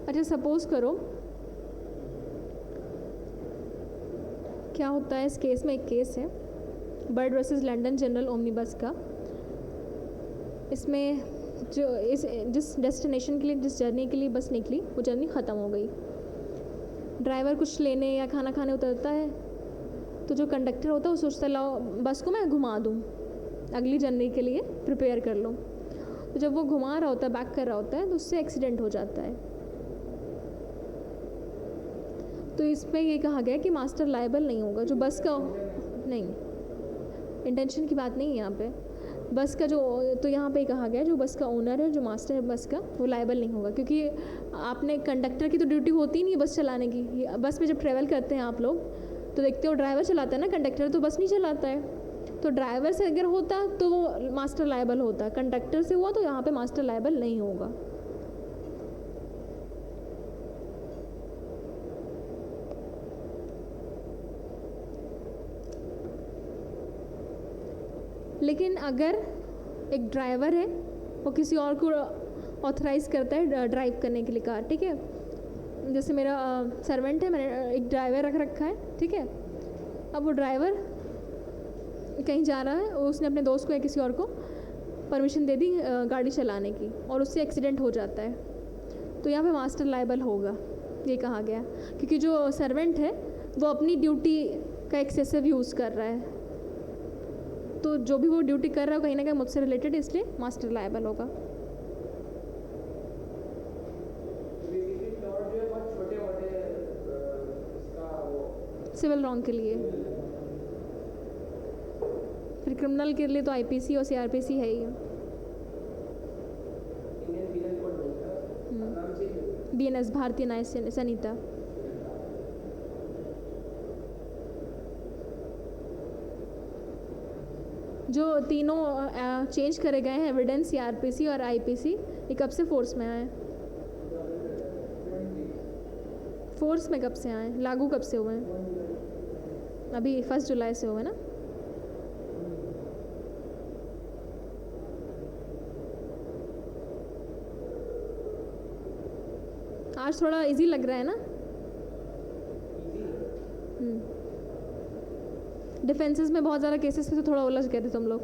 [SPEAKER 1] अच्छा, सपोज़ करो क्या होता है इस केस में, एक केस है bird versus London general omni बस का। इसमें जिस डेस्टिनेशन के लिए, जिस जर्नी के लिए बस निकली, वो जर्नी ख़त्म हो गई। ड्राइवर कुछ लेने या खाना खाने उतरता है, तो जो कंडक्टर होता है वो सोचता है लाओ बस को मैं घुमा दूँ, अगली जर्नी के लिए प्रिपेयर कर लूँ। तो जब वो घुमा रहा होता है, बैक कर रहा होता है, तो उससे एक्सीडेंट हो जाता है। तो इसमें ये कहा गया कि मास्टर लायबल नहीं होगा। जो बस का, नहीं, इंटेंशन की बात नहीं है यहाँ पे, बस का जो, तो यहाँ पे कहा गया जो बस का ओनर है, जो मास्टर है बस का, वो लायबल नहीं होगा। क्योंकि आपने, कंडक्टर की तो ड्यूटी होती ही नहीं बस चलाने की। बस में जब ट्रैवल करते हैं आप लोग तो देखते हो ड्राइवर चलाता है ना, कंडक्टर तो बस नहीं चलाता है। तो ड्राइवर से अगर होता तो वो मास्टर लायबल होता, कंडक्टर से हुआ तो यहाँ पे मास्टर लायबल नहीं होगा। लेकिन अगर एक ड्राइवर है, वो किसी और को ऑथराइज़ करता है ड्राइव करने के लिए कार, ठीक है। जैसे मेरा सर्वेंट है, मैंने एक ड्राइवर रख रखा है, ठीक है। अब वो ड्राइवर कहीं जा रहा है, उसने अपने दोस्त को या किसी और को परमिशन दे दी गाड़ी चलाने की, और उससे एक्सीडेंट हो जाता है, तो यहाँ पे मास्टर लायबल होगा, ये कहा गया। क्योंकि जो सर्वेंट है वो अपनी ड्यूटी का एक्सेसिव यूज़ कर रहा है, तो जो भी वो ड्यूटी कर रहा है कहीं ना कहीं मुझसे रिलेटेड, इसलिए मास्टर लायबल होगा। सिविल रॉन्ग के लिए, फिर क्रिमिनल के लिए तो आईपीसी और सीआरपीसी है ही। बीएनएस, भारतीय न्याय संहिता। जो तीनों चेंज करे गए हैं, एविडेंस, सीआरपीसी और आईपीसी, ये कब से फोर्स में आए? फोर्स में कब से आए, लागू कब से हुए हैं? अभी 1 जुलाई से हुए ना। आज थोड़ा इजी लग रहा है ना। डिफेंसेस में बहुत ज़्यादा केसेस थे तो थोड़ा उलझ गए थे तुम लोग।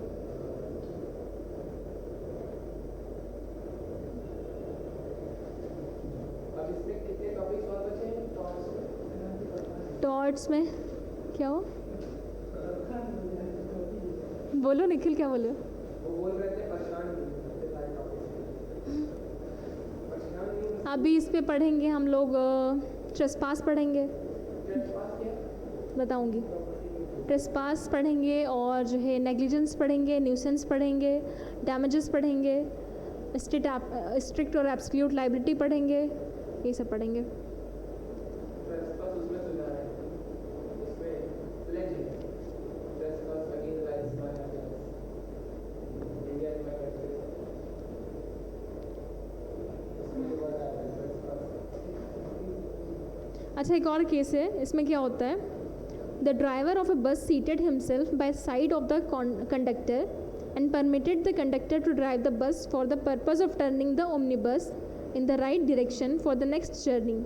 [SPEAKER 1] टॉर्ट्स में क्या हो, बोलो निखिल, क्या बोलो?
[SPEAKER 2] वो बोल रहे थे
[SPEAKER 1] अभी इस पे पढ़ेंगे हम लोग, ट्रेसपास पढ़ेंगे, बताऊंगी। ट्रेसपास पढ़ेंगे और जो है नेग्लिजेंस पढ़ेंगे, न्यूसेंस पढ़ेंगे, डैमेजेस पढ़ेंगे, स्ट्रिक्ट और एब्सोल्यूट लायबिलिटी पढ़ेंगे, ये सब पढ़ेंगे। अच्छा, एक और केस है, इसमें क्या होता है, द ड्राइवर ऑफ अ बस seated himself by side of the conductor and permitted the conductor to drive the bus for the purpose of turning the omnibus in the right direction for the next journey.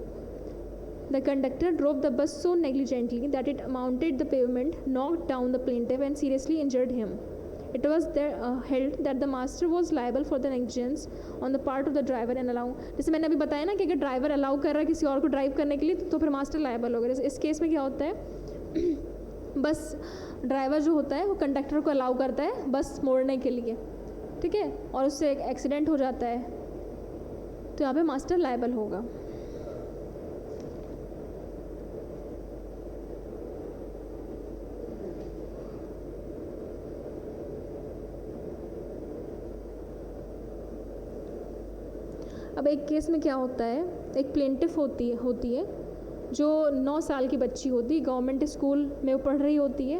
[SPEAKER 1] The conductor drove the bus so negligently that it mounted the pavement, knocked down the plaintiff, and seriously injured him. It was held that the master was liable for the negligence on the part of the driver and allow. जैसे मैंने अभी बताया ना कि अगर driver allow कर रहा है किसी और को ड्राइव करने के लिए तो फिर मास्टर लायबल होगा। जैसे इस केस में क्या होता है, बस ड्राइवर जो होता है वो कंडक्टर को अलाउ करता है बस मोड़ने के लिए, ठीक है, और उससे एक एक्सीडेंट हो जाता है तो यहाँ पे मास्टर लायबल होगा। अब एक केस में क्या होता है, एक प्लेंटिफ होती है जो 9 साल की बच्ची होती है, गवर्नमेंट स्कूल में वो पढ़ रही होती है,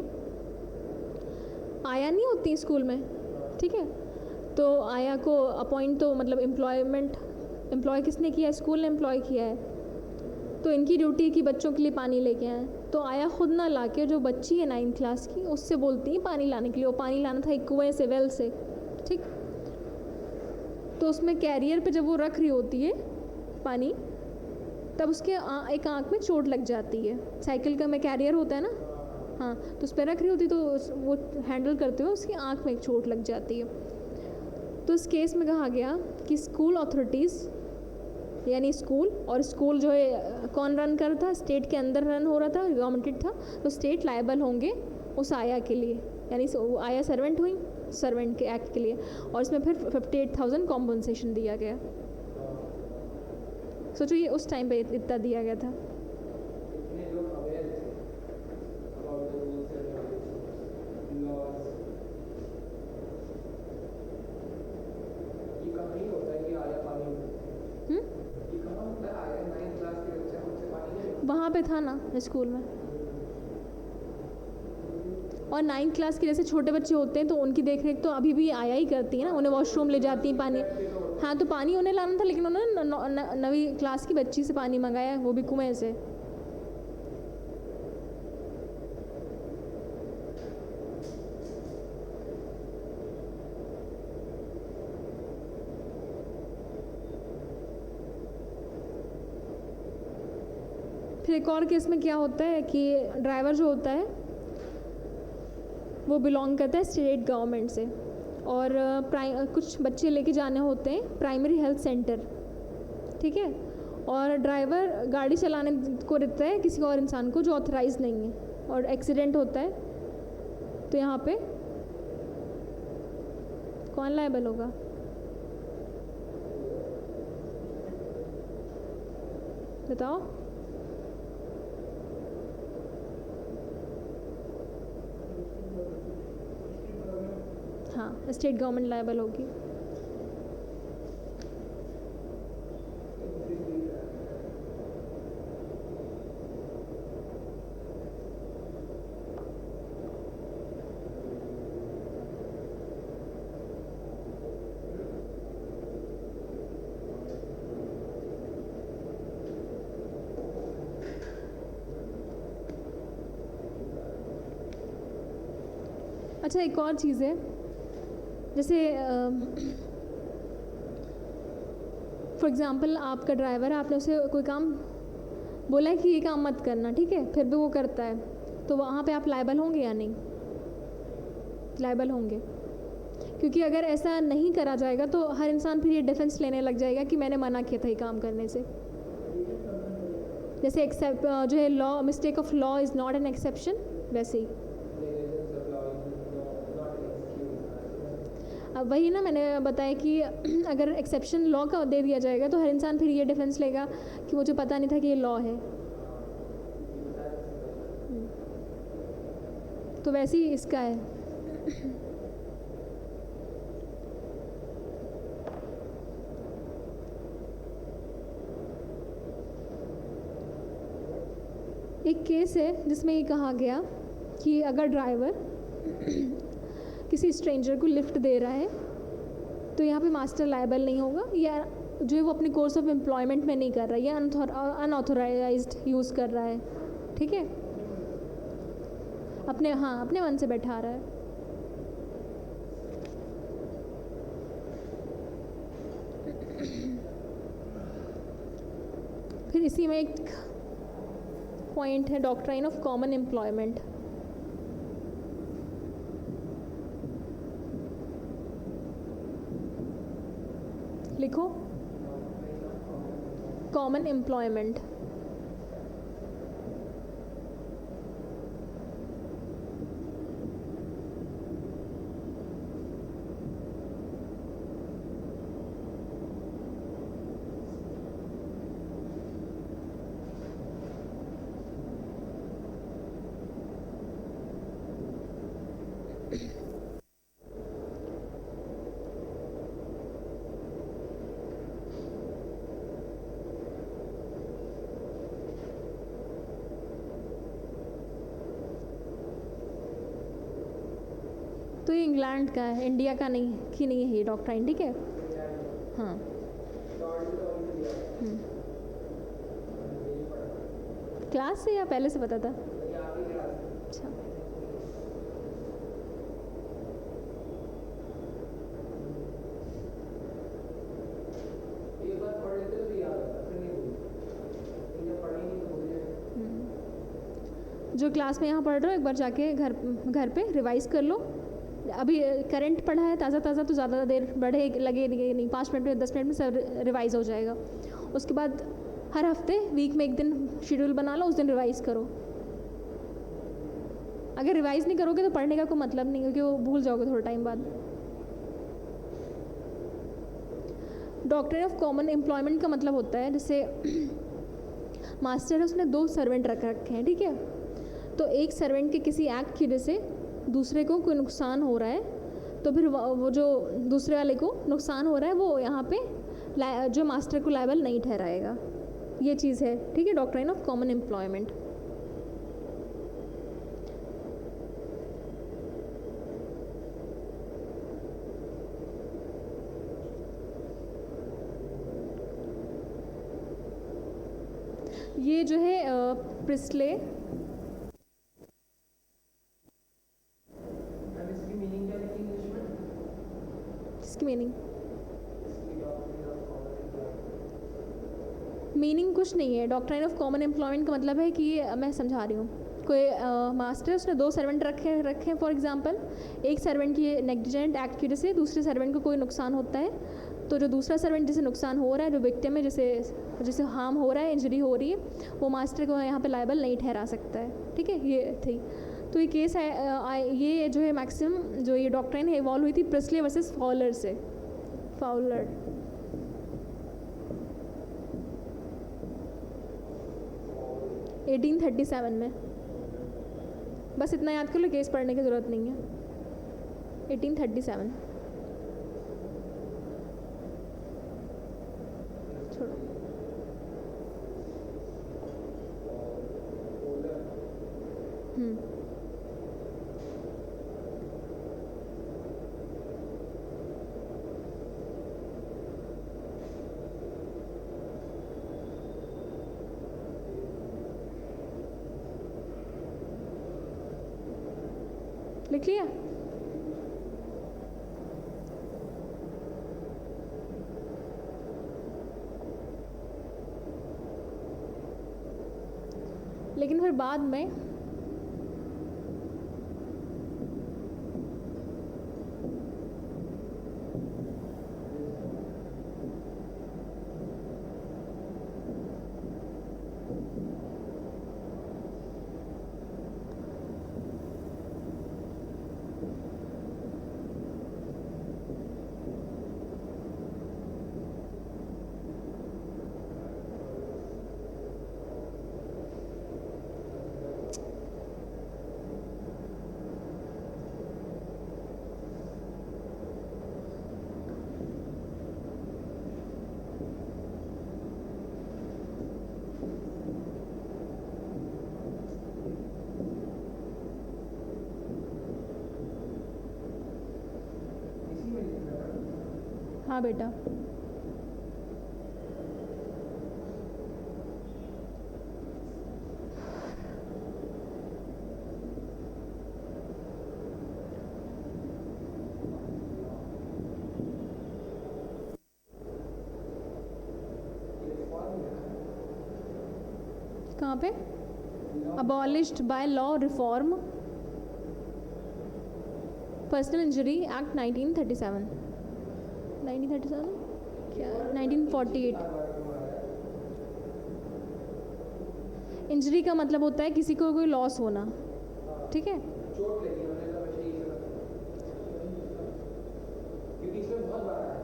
[SPEAKER 1] आया नहीं होती स्कूल में, ठीक है, तो आया को अपॉइंट तो मतलब एम्प्लॉय किसने किया है, स्कूल ने एम्प्लॉय किया है, तो इनकी ड्यूटी कि बच्चों के लिए पानी लेके आए। तो आया खुद ना लाके जो बच्ची है 9th क्लास की उससे बोलती है पानी लाने के लिए, वो पानी लाना था एक कुएँ से, वेल से, ठीक। तो उसमें कैरियर पे जब वो रख रही होती है पानी तब उसके एक आँख में चोट लग जाती है। साइकिल का में कैरियर होता है ना, हाँ, तो उस पर रख रही होती तो वो हैंडल करते हुए उसकी आँख में एक चोट लग जाती है। तो इस केस में कहा गया कि स्कूल अथॉरिटीज़ यानी स्कूल, और स्कूल जो है कौन रन कर रहा था, स्टेट के अंदर रन हो रहा था, गवर्नमेंट था, तो स्टेट लायबल होंगे उस आया के लिए, यानी आया सर्वेंट हुई सर्वेंट के एक्ट के लिए, और इसमें फिर 58,000 कॉम्पनसेशन दिया गया। सोचो ये उस टाइम पे इतना दिया गया था। वहाँ पे था ना स्कूल में, और 9th क्लास के जैसे छोटे बच्चे होते हैं तो उनकी देख रेख तो अभी भी आया ही करती है ना, उन्हें वॉशरूम ले जाती हैं पानी, हाँ, तो पानी उन्हें लाना था, लेकिन उन्होंने 9वीं क्लास की बच्ची से पानी मंगाया, वो भी कुएं से। फिर एक और केस में क्या होता है कि ड्राइवर जो होता है वो बिलोंग करता है स्टेट गवर्नमेंट से, और कुछ बच्चे लेके जाने होते हैं प्राइमरी हेल्थ सेंटर, ठीक है, और ड्राइवर गाड़ी चलाने को देता है किसी और इंसान को जो ऑथराइज नहीं है, और एक्सीडेंट होता है तो यहाँ पे कौन लायबल होगा? बताओ। हाँ, स्टेट गवर्नमेंट लायबल होगी। अच्छा, एक और चीज़ है, जैसे फॉर एग्ज़ाम्पल आपका ड्राइवर है, आपने उसे कोई काम बोला है कि ये काम मत करना, ठीक है, फिर भी वो करता है, तो वहाँ पे आप लायबल होंगे या नहीं? लायबल होंगे, क्योंकि अगर ऐसा नहीं करा जाएगा तो हर इंसान फिर ये डिफेंस लेने लग जाएगा कि मैंने मना किया था ये काम करने से। जैसे एक्सेप्ट जो है law, mistake of law is not an exception, वैसे ही अब वही ना मैंने बताया कि अगर एक्सेप्शन लॉ का दे दिया जाएगा तो हर इंसान फिर ये डिफेंस लेगा कि मुझे पता नहीं था कि ये लॉ है। तो वैसे ही इसका है। एक केस है जिसमें ये कहा गया कि अगर ड्राइवर किसी स्ट्रेंजर को लिफ्ट दे रहा है तो यहाँ पे मास्टर लायबल नहीं होगा, या जो है वो अपने कोर्स ऑफ एम्प्लॉयमेंट में नहीं कर रहा है या अनऑथोराइज्ड यूज़ कर रहा है, ठीक है, अपने मन से बैठा रहा है। फिर इसी में एक पॉइंट है डॉक्ट्राइन ऑफ कॉमन एम्प्लॉयमेंट। लिखो कॉमन एम्प्लॉयमेंट। तो ये इंग्लैंड का है, इंडिया का नहीं की नहीं है ये डॉक्ट्राइन, ठीक है। हाँ क्लास से या पहले से पता था? अच्छा
[SPEAKER 2] एक बार पढ़ लेते तो याद आता, फिर नहीं भूलते, जब पढ़े नहीं तो भूल जाए।
[SPEAKER 1] जो क्लास में यहाँ पढ़ रहे हो एक बार जाके घर पे रिवाइज़ कर लो। अभी करंट पढ़ा है ताज़ा ताज़ा तो ज़्यादा देर बढ़े लगे नहीं, 5 मिनट में 10 मिनट में सब रिवाइज़ हो जाएगा। उसके बाद हर हफ्ते वीक में एक दिन शेड्यूल बना लो, उस दिन रिवाइज़ करो। अगर रिवाइज़ नहीं करोगे तो पढ़ने का कोई मतलब नहीं, क्योंकि वो भूल जाओगे थोड़ा टाइम बाद। डॉक्ट्रिन ऑफ कॉमन एम्प्लॉयमेंट का मतलब होता है जैसे मास्टर है, उसने 2 सर्वेंट रखे हैं, ठीक है। तो एक सर्वेंट के किसी एक्ट की वजह से दूसरे को कोई नुकसान हो रहा है, तो फिर वो जो दूसरे वाले को नुकसान हो रहा है वो यहाँ पे जो मास्टर को लायबल नहीं ठहराएगा। ये चीज़ है, ठीक है, डॉक्ट्राइन ऑफ कॉमन एम्प्लॉयमेंट। ये जो है प्रिस्ले,
[SPEAKER 2] अब इसकी मीनिंग क्या लिखी इंग्लिश में?
[SPEAKER 1] इसकी मीनिंग
[SPEAKER 2] इसकी doctrine of common employment.
[SPEAKER 1] Meaning कुछ नहीं है। डॉक्ट्राइन ऑफ कॉमन एम्प्लॉयमेंट का मतलब है कि मैं समझा रही हूँ, कोई मास्टर उसने 2 सर्वेंट रखे फॉर एग्जांपल, एक सर्वेंट की नेग्लिजेंट एक्ट की वजह से दूसरे सर्वेंट को कोई नुकसान होता है, तो जो दूसरा सर्वेंट जिसे नुकसान हो रहा है, जो विक्टिम है, जिसे हार्म हो रहा है, इंजरी हो रही है, वो मास्टर को यहाँ पे लायबल नहीं ठहरा सकता है, ठीक है। ये थी तो ये केस है, ये जो है मैक्सिमम जो ये डॉक्ट्राइन है इवॉल्व हुई थी प्रिस्ले वर्सेस फॉलर से। फाउलर 1837 में। बस इतना याद कर लो, केस पढ़ने की ज़रूरत नहीं है। 1837 छोड़ो। लिख लिया? लेकिन फिर बाद में
[SPEAKER 2] इसी में लिखना है।
[SPEAKER 1] हाँ बेटा,
[SPEAKER 2] ये फॉर्म है।
[SPEAKER 1] कहाँ पे? abolished by law reform personal injury act 1937 क्या 1948। इंजरी का मतलब होता है किसी को कोई लॉस होना, ठीक है।
[SPEAKER 2] चोट लगी होने का वैसे ही क्योंकि इसमें बहुत बार आया है।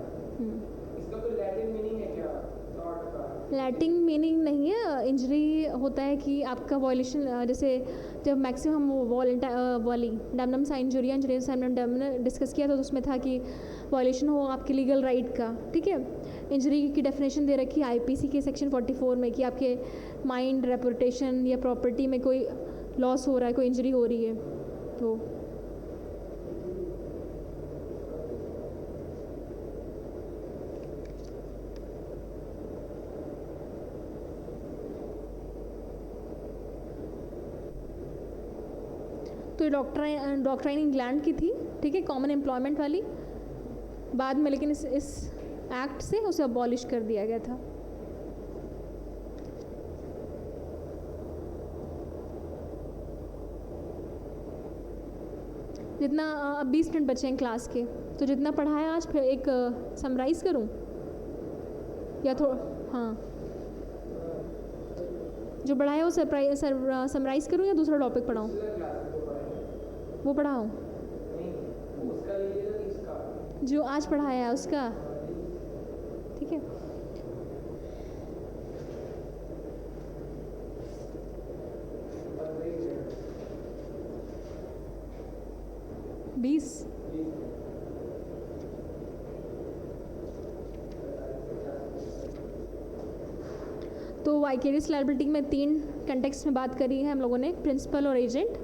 [SPEAKER 2] इसका कोई लैटिन मीनिंग है क्या थॉट का?
[SPEAKER 1] लैटिन मीनिंग नहीं है। इंजरी होता है कि आपका वॉयलेशन, जैसे जब मैक्सिमम वाली डैमनम सा इंजुरिया इंजरियस डैम ने डिस्कस किया था, तो उसमें था कि वॉयलेशन हो आपके लीगल राइट का, ठीक है। इंजरी की डेफिनेशन दे रखी है आईपीसी के सेक्शन 44 में कि आपके माइंड, रेपुटेशन या प्रॉपर्टी में कोई लॉस हो रहा है, कोई इंजरी हो रही है तो। तो ये डॉक्ट्राइन इंग्लैंड की थी, ठीक है, कॉमन एम्प्लॉयमेंट वाली। बाद में लेकिन इस एक्ट से उसे अबॉलिश कर दिया गया था। जितना अब 20 मिनट बचे हैं क्लास के, तो जितना पढ़ा है आज फिर एक समराइज़ करूं या हाँ, जो पढ़ा है वो समराइज़ करूं या दूसरा टॉपिक पढ़ाऊं? वो पढ़ाऊं जो आज पढ़ाया है उसका, ठीक है। बीस तो वाइकेरियस लायबिलिटी में 3 कंटेक्स्ट में बात करी है हम लोगों ने, प्रिंसिपल और एजेंट,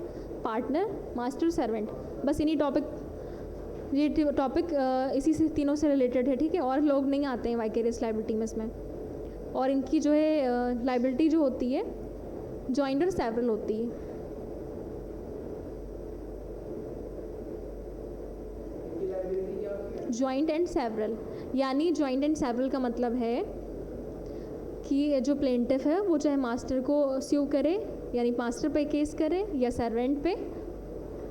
[SPEAKER 1] पार्टनर, मास्टर, सर्वेंट। बस इन्हीं ये टॉपिक इसी से तीनों से रिलेटेड है, ठीक है। और लोग नहीं आते हैं वाइकेरियस लायबिलिटी में इसमें। और इनकी जो है लायबिलिटी जो होती है जॉइंट और सेवरल होती है। जॉइंट एंड सेवरल, यानी जॉइंट एंड सेवरल का मतलब है कि जो प्लेंटिफ है वो चाहे मास्टर को स्यू करे, यानी मास्टर पे केस करे, या सर्वेंट पे,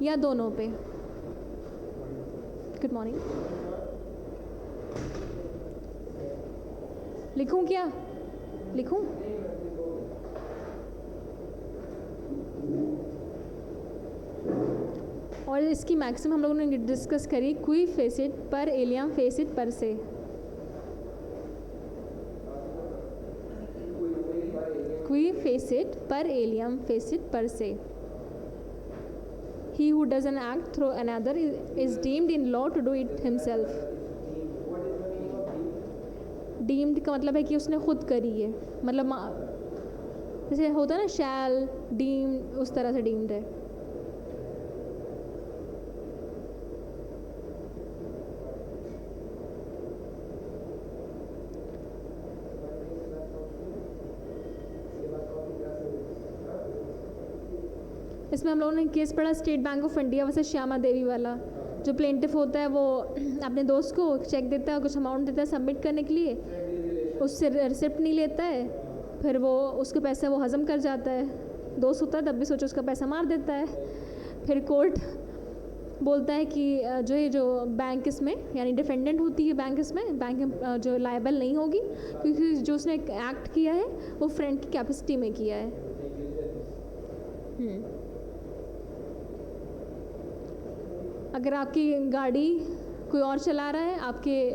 [SPEAKER 1] या दोनों पे। Good morning. लिखूं क्या? लिखूं? और इसकी मैक्सिमम हम लोगों ने डिस्कस करी, क्वी फेसिट पर एलियम फेसिट पर से। क्वी फेसिट पर एलियम फेसिट पर से। He who does an act through another is deemed in law to do it himself. Deemed का मतलब है कि उसने खुद करी है, मतलब जैसे होता है ना shall, deemed, उस तरह से deemed है। इसमें हम लोगों ने केस पढ़ा State Bank of India versus Shyama Devi वाला। जो प्लेंटिफ होता है वो अपने दोस्त को चेक देता है, कुछ अमाउंट देता है सबमिट करने के लिए, उससे रिसिप्ट नहीं लेता है, फिर वो उसके पैसे वो हज़म कर जाता है। दोस्त होता है तब भी सोचो उसका पैसा मार देता है। फिर कोर्ट बोलता है कि जो बैंक इसमें यानी डिफेंडेंट होती है बैंक इसमें, बैंक जो लायबल नहीं होगी, क्योंकि जो उसने एक्ट किया है वो फ्रेंड की कैपेसिटी में किया है। अगर आपकी गाड़ी कोई और चला रहा है, आपके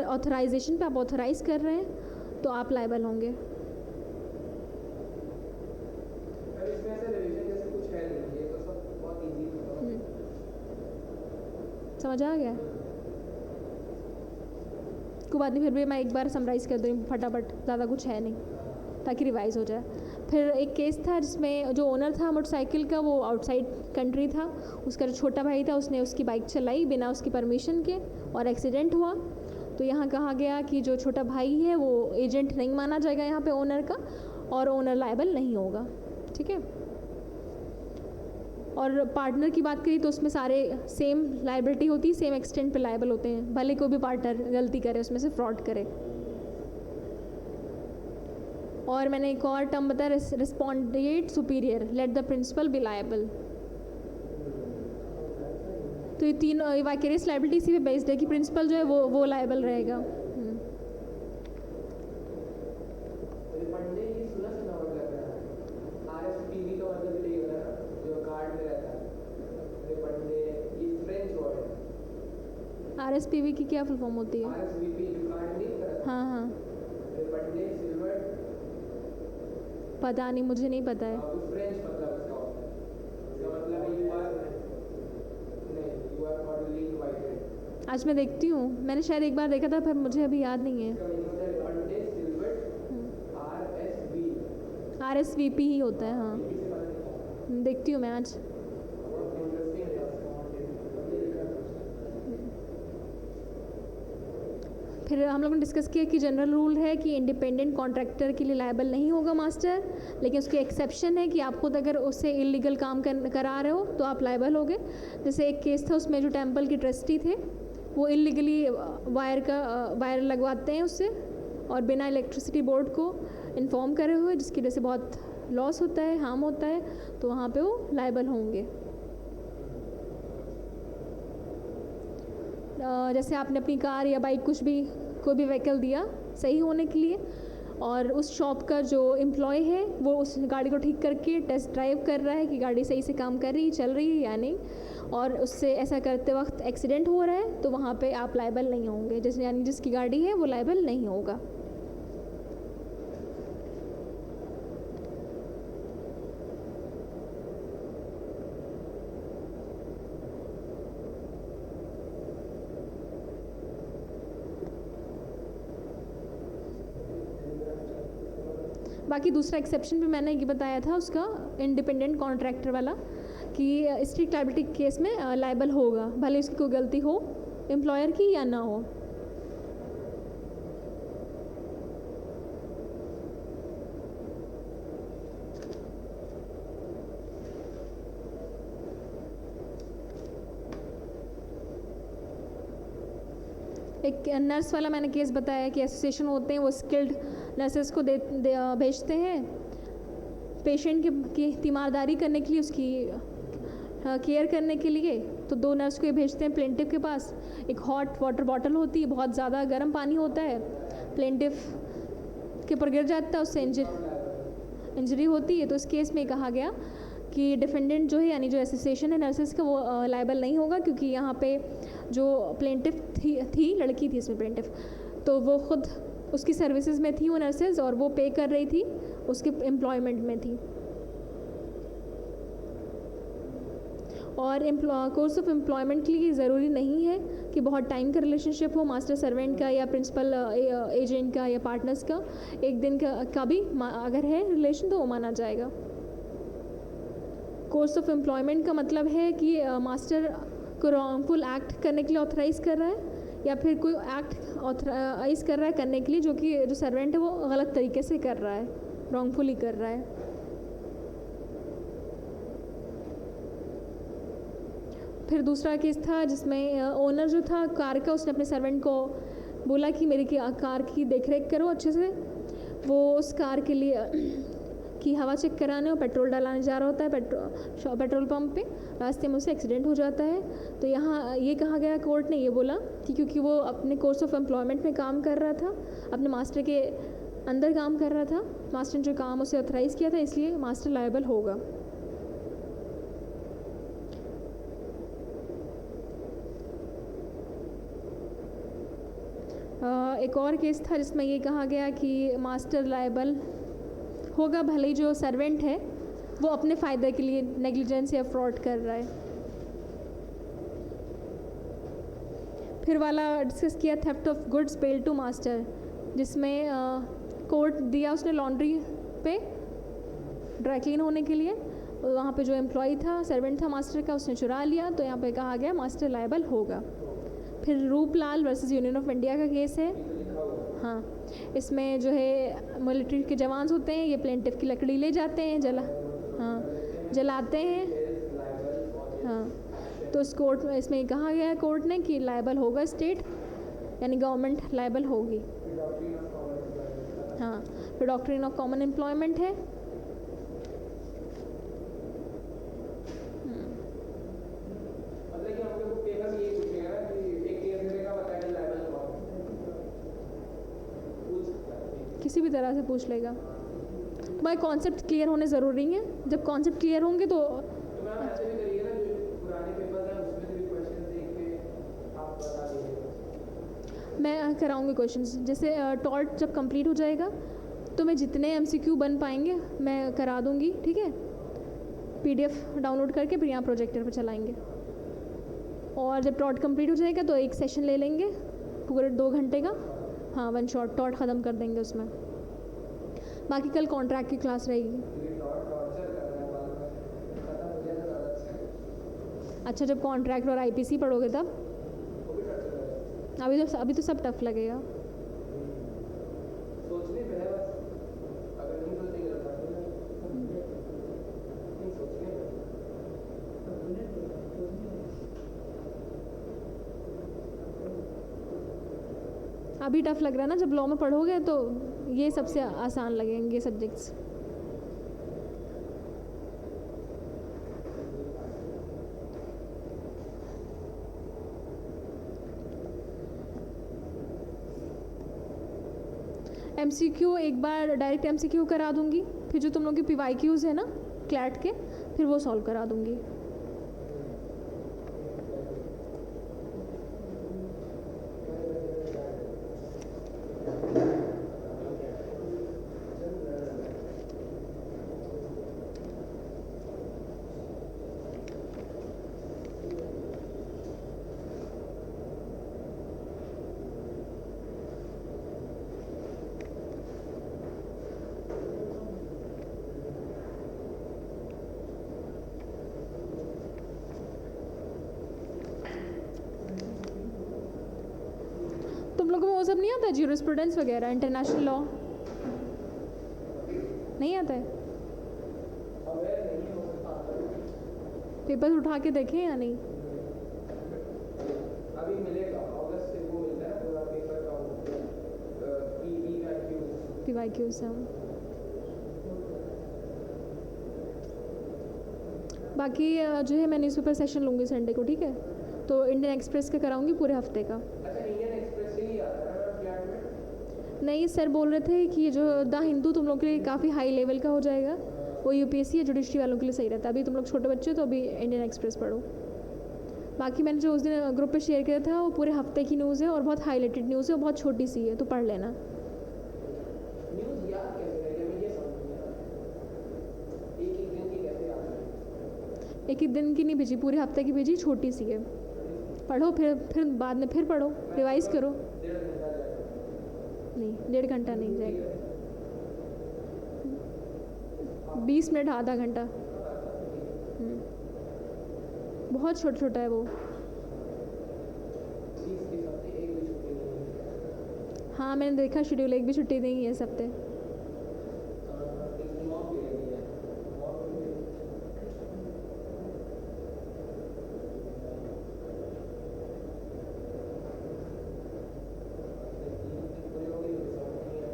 [SPEAKER 1] ऑथराइजेशन पे आप ऑथराइज़ कर रहे हैं, तो आप लायबल होंगे। समझ आ गया? कोई बात नहीं, फिर भी मैं एक बार समराइज़ कर दूँ फटाफट, ज़्यादा कुछ है नहीं, ताकि रिवाइज़ हो जाए। फिर एक केस था जिसमें जो ओनर था मोटरसाइकिल का वो आउटसाइड कंट्री था, उसका जो छोटा भाई था उसने उसकी बाइक चलाई बिना उसकी परमिशन के और एक्सीडेंट हुआ। तो यहाँ कहा गया कि जो छोटा भाई है वो एजेंट नहीं माना जाएगा यहाँ पे ओनर का, और ओनर लायबल नहीं होगा, ठीक है। और पार्टनर की बात करी तो उसमें सारे सेम लायबिलिटी होती है, सेम एक्सटेंट पे लायबल होते हैं, भले कोई भी पार्टनर गलती करे, उसमें से फ्रॉड करे। और मैंने एक और टर्म बताया respondeat superior, let the principal be liable. तो ये तीन वाइकेरियस लायबिलिटी इसी पे बेस्ड है कि प्रिंसिपल जो है वो लायबल रहेगा।
[SPEAKER 2] रिफंडे ये सुना सुना वर्ड लग रहा है। आरएसपीवी का मतलब यही होता है ना, जो कार्ड में रहता है। रिफंडे ये फ्रेंच वर्ड है।
[SPEAKER 1] आरएसपीवी की क्या फुल फॉर्म होती है?
[SPEAKER 2] आरएसवीपी जो कार्ड नहीं होता है।
[SPEAKER 1] हाँ हाँ,
[SPEAKER 2] रिफंडे सिल्वर
[SPEAKER 1] पता नहीं, मुझे नहीं पता है।
[SPEAKER 2] वो फ्रेंच मतलब इसका होता है। इसका मतलब है यू आर ऑर्डरली इनवाइटेड।
[SPEAKER 1] आज मैं देखती हूँ, मैंने शायद एक बार देखा था पर मुझे अभी याद नहीं है।
[SPEAKER 2] इसका मीनिंग है रिफंडे सिल्वर आरएसवी।
[SPEAKER 1] आरएसवीपी ही होता है, हाँ।
[SPEAKER 2] से पता नहीं था।
[SPEAKER 1] देखती हूँ मैं आज।
[SPEAKER 2] बहुत इंटरेस्टिंग है।
[SPEAKER 1] फिर हम लोगों ने डिस्कस किया कि जनरल रूल है कि इंडिपेंडेंट कॉन्ट्रैक्टर के लिए लायबल नहीं होगा मास्टर, लेकिन उसकी एक्सेप्शन है कि आप खुद अगर उससे इलीगल काम करा रहे हो तो आप लायबल होगे। जैसे एक केस था, उसमें जो टेंपल के ट्रस्टी थे वो इलीगली वायर लगवाते हैं उससे, और बिना इलेक्ट्रिसिटी बोर्ड को इन्फॉर्म करे हुए, जिसकी वजह से बहुत लॉस होता है, हार्म होता है, तो वहाँ पे वो लायबल होंगे। जैसे आपने अपनी कार या बाइक कुछ भी कोई भी व्हीकल दिया सही होने के लिए, और उस शॉप का जो एम्प्लॉय है वो उस गाड़ी को ठीक करके टेस्ट ड्राइव कर रहा है कि गाड़ी सही से काम कर रही, चल रही है या नहीं, और उससे ऐसा करते वक्त एक्सीडेंट हो रहा है, तो वहाँ पे आप लायबल नहीं होंगे। जैसे यानी जिसकी गाड़ी है वो लायबल नहीं होगा। बाकी दूसरा एक्सेप्शन भी मैंने ये बताया था उसका, इंडिपेंडेंट कॉन्ट्रैक्टर वाला, कि स्ट्रिक्ट लायबिलिटी केस में लायबल होगा, भले उसकी कोई गलती हो एम्प्लॉयर की या ना हो। एक नर्स वाला मैंने केस बताया कि एसोसिएशन होते हैं, वो स्किल्ड नर्सेस को भेजते हैं पेशेंट की तीमारदारी करने के लिए, उसकी केयर करने के लिए। तो 2 नर्स को ये भेजते हैं प्लेंटिफ के पास। एक हॉट वाटर बॉटल होती है, बहुत ज़्यादा गर्म पानी होता है, प्लेंटिफ के ऊपर गिर जाता है, उससे इंजरी होती है। तो इस केस में कहा गया कि डिफेंडेंट जो है, यानी जो एसोसिएशन है नर्सेस का, वो लायबल नहीं होगा, क्योंकि यहाँ पे जो प्लेंटिफ थी लड़की थी इसमें प्लेंटिफ, तो वो खुद उसकी सर्विसेज में थी वो नर्सेज, और वो पे कर रही थी, उसके एम्प्लॉयमेंट में थी। और कोर्स ऑफ एम्प्लॉयमेंट के लिए ज़रूरी नहीं है कि बहुत टाइम का रिलेशनशिप हो, मास्टर सर्वेंट का या प्रिंसिपल एजेंट का या पार्टनर्स का। एक दिन का भी अगर है रिलेशन तो वो माना जाएगा। कोर्स ऑफ एम्प्लॉयमेंट का मतलब है कि मास्टर को रॉन्गफुल एक्ट करने के लिए ऑथराइज़ कर रहा है, या फिर कोई एक्ट ऑथराइज़ कर रहा है करने के लिए जो सर्वेंट है वो गलत तरीके से कर रहा है, रॉन्गफुली कर रहा है। फिर दूसरा केस था जिसमें ओनर जो था कार का, उसने अपने सर्वेंट को बोला कि मेरी कार की देखरेख करो अच्छे से। वो उस कार के लिए की हवा चेक कराने और पेट्रोल डलाने जा रहा होता है पेट्रोल पंप पे, रास्ते में उसे एक्सीडेंट हो जाता है। तो यहाँ ये कहा गया, कोर्ट ने ये बोला कि क्योंकि वो अपने कोर्स ऑफ एम्प्लॉयमेंट में काम कर रहा था, अपने मास्टर के अंदर काम कर रहा था, मास्टर ने जो काम उसे ऑथराइज़ किया था, इसलिए मास्टर लायबल होगा। एक और केस था जिसमें ये कहा गया कि मास्टर लायबल होगा भले ही जो सर्वेंट है वो अपने फ़ायदे के लिए नेग्लिजेंस या फ्रॉड कर रहा है। फिर वाला डिस्कस किया theft of goods paid to master, जिसमें कोर्ट दिया उसने लॉन्ड्री पे ड्राई क्लीन होने के लिए, वहाँ पे जो एम्प्लॉय था, सर्वेंट था मास्टर का, उसने चुरा लिया, तो यहाँ पे कहा गया मास्टर लायबल होगा। फिर Ruplal versus union of India का केस है। हाँ, इसमें जो है मिलिट्री के जवान होते हैं, ये प्लेंटिफ की लकड़ी ले जाते हैं, जलाते हैं। हाँ, तो इस कोर्ट में इसमें कहा गया है कोर्ट ने कि लायबल होगा स्टेट, यानी गवर्नमेंट लायबल होगी। हाँ, फिर डॉक्ट्रिन ऑफ कॉमन एम्प्लॉयमेंट है।
[SPEAKER 2] मतलब कि हम लोग को पेपर में ये पूछेगा ना कि एक केस देगा बताएगा लाइबल कौन पूछ सकता है।
[SPEAKER 1] किसी भी तरह से पूछ लेगा। तुम्हारे कॉन्सेप्ट क्लियर होने ज़रूरी है। जब कॉन्सेप्ट क्लियर होंगे तो
[SPEAKER 2] तो मैम ऐसे भी करिए ना, जो पुराने पेपर हैं उसमें से भी क्वेश्चन देख के आप बता दीजिएगा।
[SPEAKER 1] मैं कराऊंगी क्वेश्चंस। जैसे टॉल्ट जब कंप्लीट हो जाएगा तो मैं जितने एमसीक्यू बन पाएंगे मैं करा दूंगी, ठीक है। पीडीएफ डाउनलोड करके फिर यहाँ प्रोजेक्टर पर चलाएंगे। और जब टॉट कंप्लीट हो जाएगा तो एक सेशन ले लेंगे पूरे 2 घंटे का। हाँ, 1 शॉट टॉट ख़त्म कर देंगे उसमें। बाकी कल कॉन्ट्रैक्ट की क्लास रहेगी।
[SPEAKER 2] ये टॉर्चर कर रहा है बाद में खत्म हो जाए तो ज़्यादा अच्छा है।
[SPEAKER 1] अच्छा, जब कॉन्ट्रैक्ट और आईपीसी पढ़ोगे तब
[SPEAKER 2] वो भी टॉर्चर कर रहा
[SPEAKER 1] अभी तो सब टफ लगेगा।
[SPEAKER 2] है। सोचने पे है बस, अगर नहीं सोचेंगे तो कर देंगे। नहीं सोचने पे।
[SPEAKER 1] अभी टफ लग रहा है ना, जब लॉ में पढ़ोगे तो ये सबसे आसान लगेंगे सब्जेक्ट्स। एमसीक्यू एक बार डायरेक्ट एमसीक्यू करा दूंगी, फिर जो तुम लोग के पीवाईक्यूज है ना क्लैट के, फिर वो सॉल्व करा दूंगी। तुम लोगों को वो सब नहीं आता, ज्यूरिस्प्रूडेंस वगैरह, इंटरनेशनल लॉ नहीं आता है? पेपर उठा के देखें या नहीं?
[SPEAKER 2] अभी मिलेगा, अगस्त से वो मिलता है पूरा पेपर का
[SPEAKER 1] पीवाईक्यू से। बाकी जो है मैं न्यूज़पेपर सेशन लूँगी संडे को, ठीक है। तो इंडियन एक्सप्रेस का कराऊंगी पूरे हफ्ते का।
[SPEAKER 2] अच्छा, इंडियन एक्सप्रेस से ही आता है ना फ्लैट में?
[SPEAKER 1] नहीं, सर बोल रहे थे कि जो द हिंदू तुम लोग के लिए काफ़ी हाई लेवल का हो जाएगा, वो यूपीएससी या जुडिशरी वालों के लिए सही रहता है। अभी तुम लोग छोटे बच्चे हो तो अभी इंडियन एक्सप्रेस पढ़ो। बाकी मैंने जो उस दिन ग्रुप पे शेयर किया था वो पूरे हफ्ते की न्यूज़ है और बहुत हाईलाइटेड न्यूज़ है और बहुत छोटी सी है, तो पढ़ लेना।
[SPEAKER 2] न्यूज़ याद कैसे रहेगा, मैं ये समझ नहीं आ रहा। एक दिन की कैसे याद रहेगी?
[SPEAKER 1] एक दिन की नहीं भेजी, पूरे हफ्ते की भेजी, छोटी सी है। पढ़ो, फिर बाद में फिर पढ़ो, रिवाइज़ करो।
[SPEAKER 2] 1.5 घंटा जाएगा?
[SPEAKER 1] नहीं, 1.5 घंटा नहीं जाएगा, 20 मिनट, आधा घंटा। बहुत छोटा छोटा है वो।
[SPEAKER 2] 30 के हफ्ते एक भी छुट्टी नहीं है।
[SPEAKER 1] हाँ, मैंने देखा शेड्यूल, एक भी छुट्टी नहीं है इस हफ्ते।
[SPEAKER 2] एक मॉक भी रहती है, मॉक भी पूरी होगी तो समझ नहीं आया।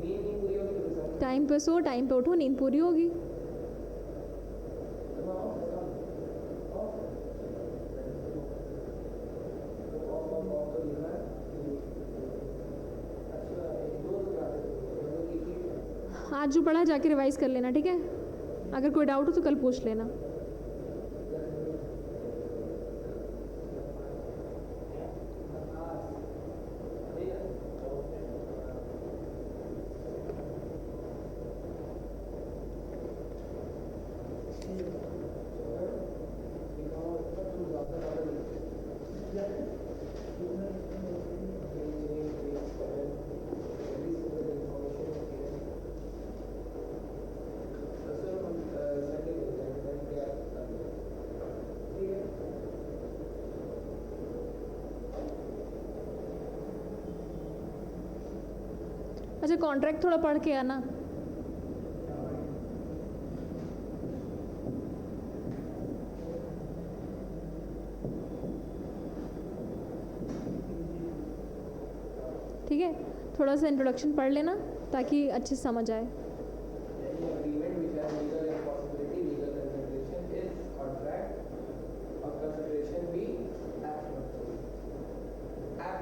[SPEAKER 2] नींद नहीं पूरी होगी तो समझ
[SPEAKER 1] टाइम पे सो, टाइम पे उठो, नींद पूरी होगी। आज जो पढ़ा जाके रिवाइज कर लेना, ठीक है। अगर कोई डाउट हो तो कल पूछ लेना। अच्छा, कॉन्ट्रैक्ट थोड़ा पढ़ के आना। ठीक है, थोड़ा सा इंट्रोडक्शन पढ़ लेना। ताकि अच्छे से समझ आए।
[SPEAKER 2] Any agreement which has legal impossibility, legal consideration is contract और consideration भी apt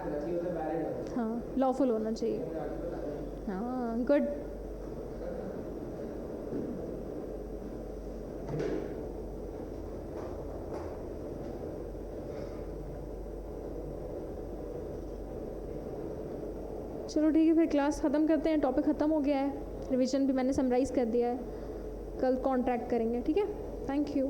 [SPEAKER 2] होना चाहिए, उसे valid होना चाहिए।
[SPEAKER 1] हाँ, लॉफुल होना चाहिए।
[SPEAKER 2] मैंने आगे बताया।
[SPEAKER 1] हाँ, गुड। चलो ठीक है, फिर क्लास ख़त्म करते हैं। टॉपिक ख़त्म हो गया है, रिवीजन भी मैंने समराइज़ कर दिया है। कल कॉन्ट्रैक्ट करेंगे, ठीक है। Thank you.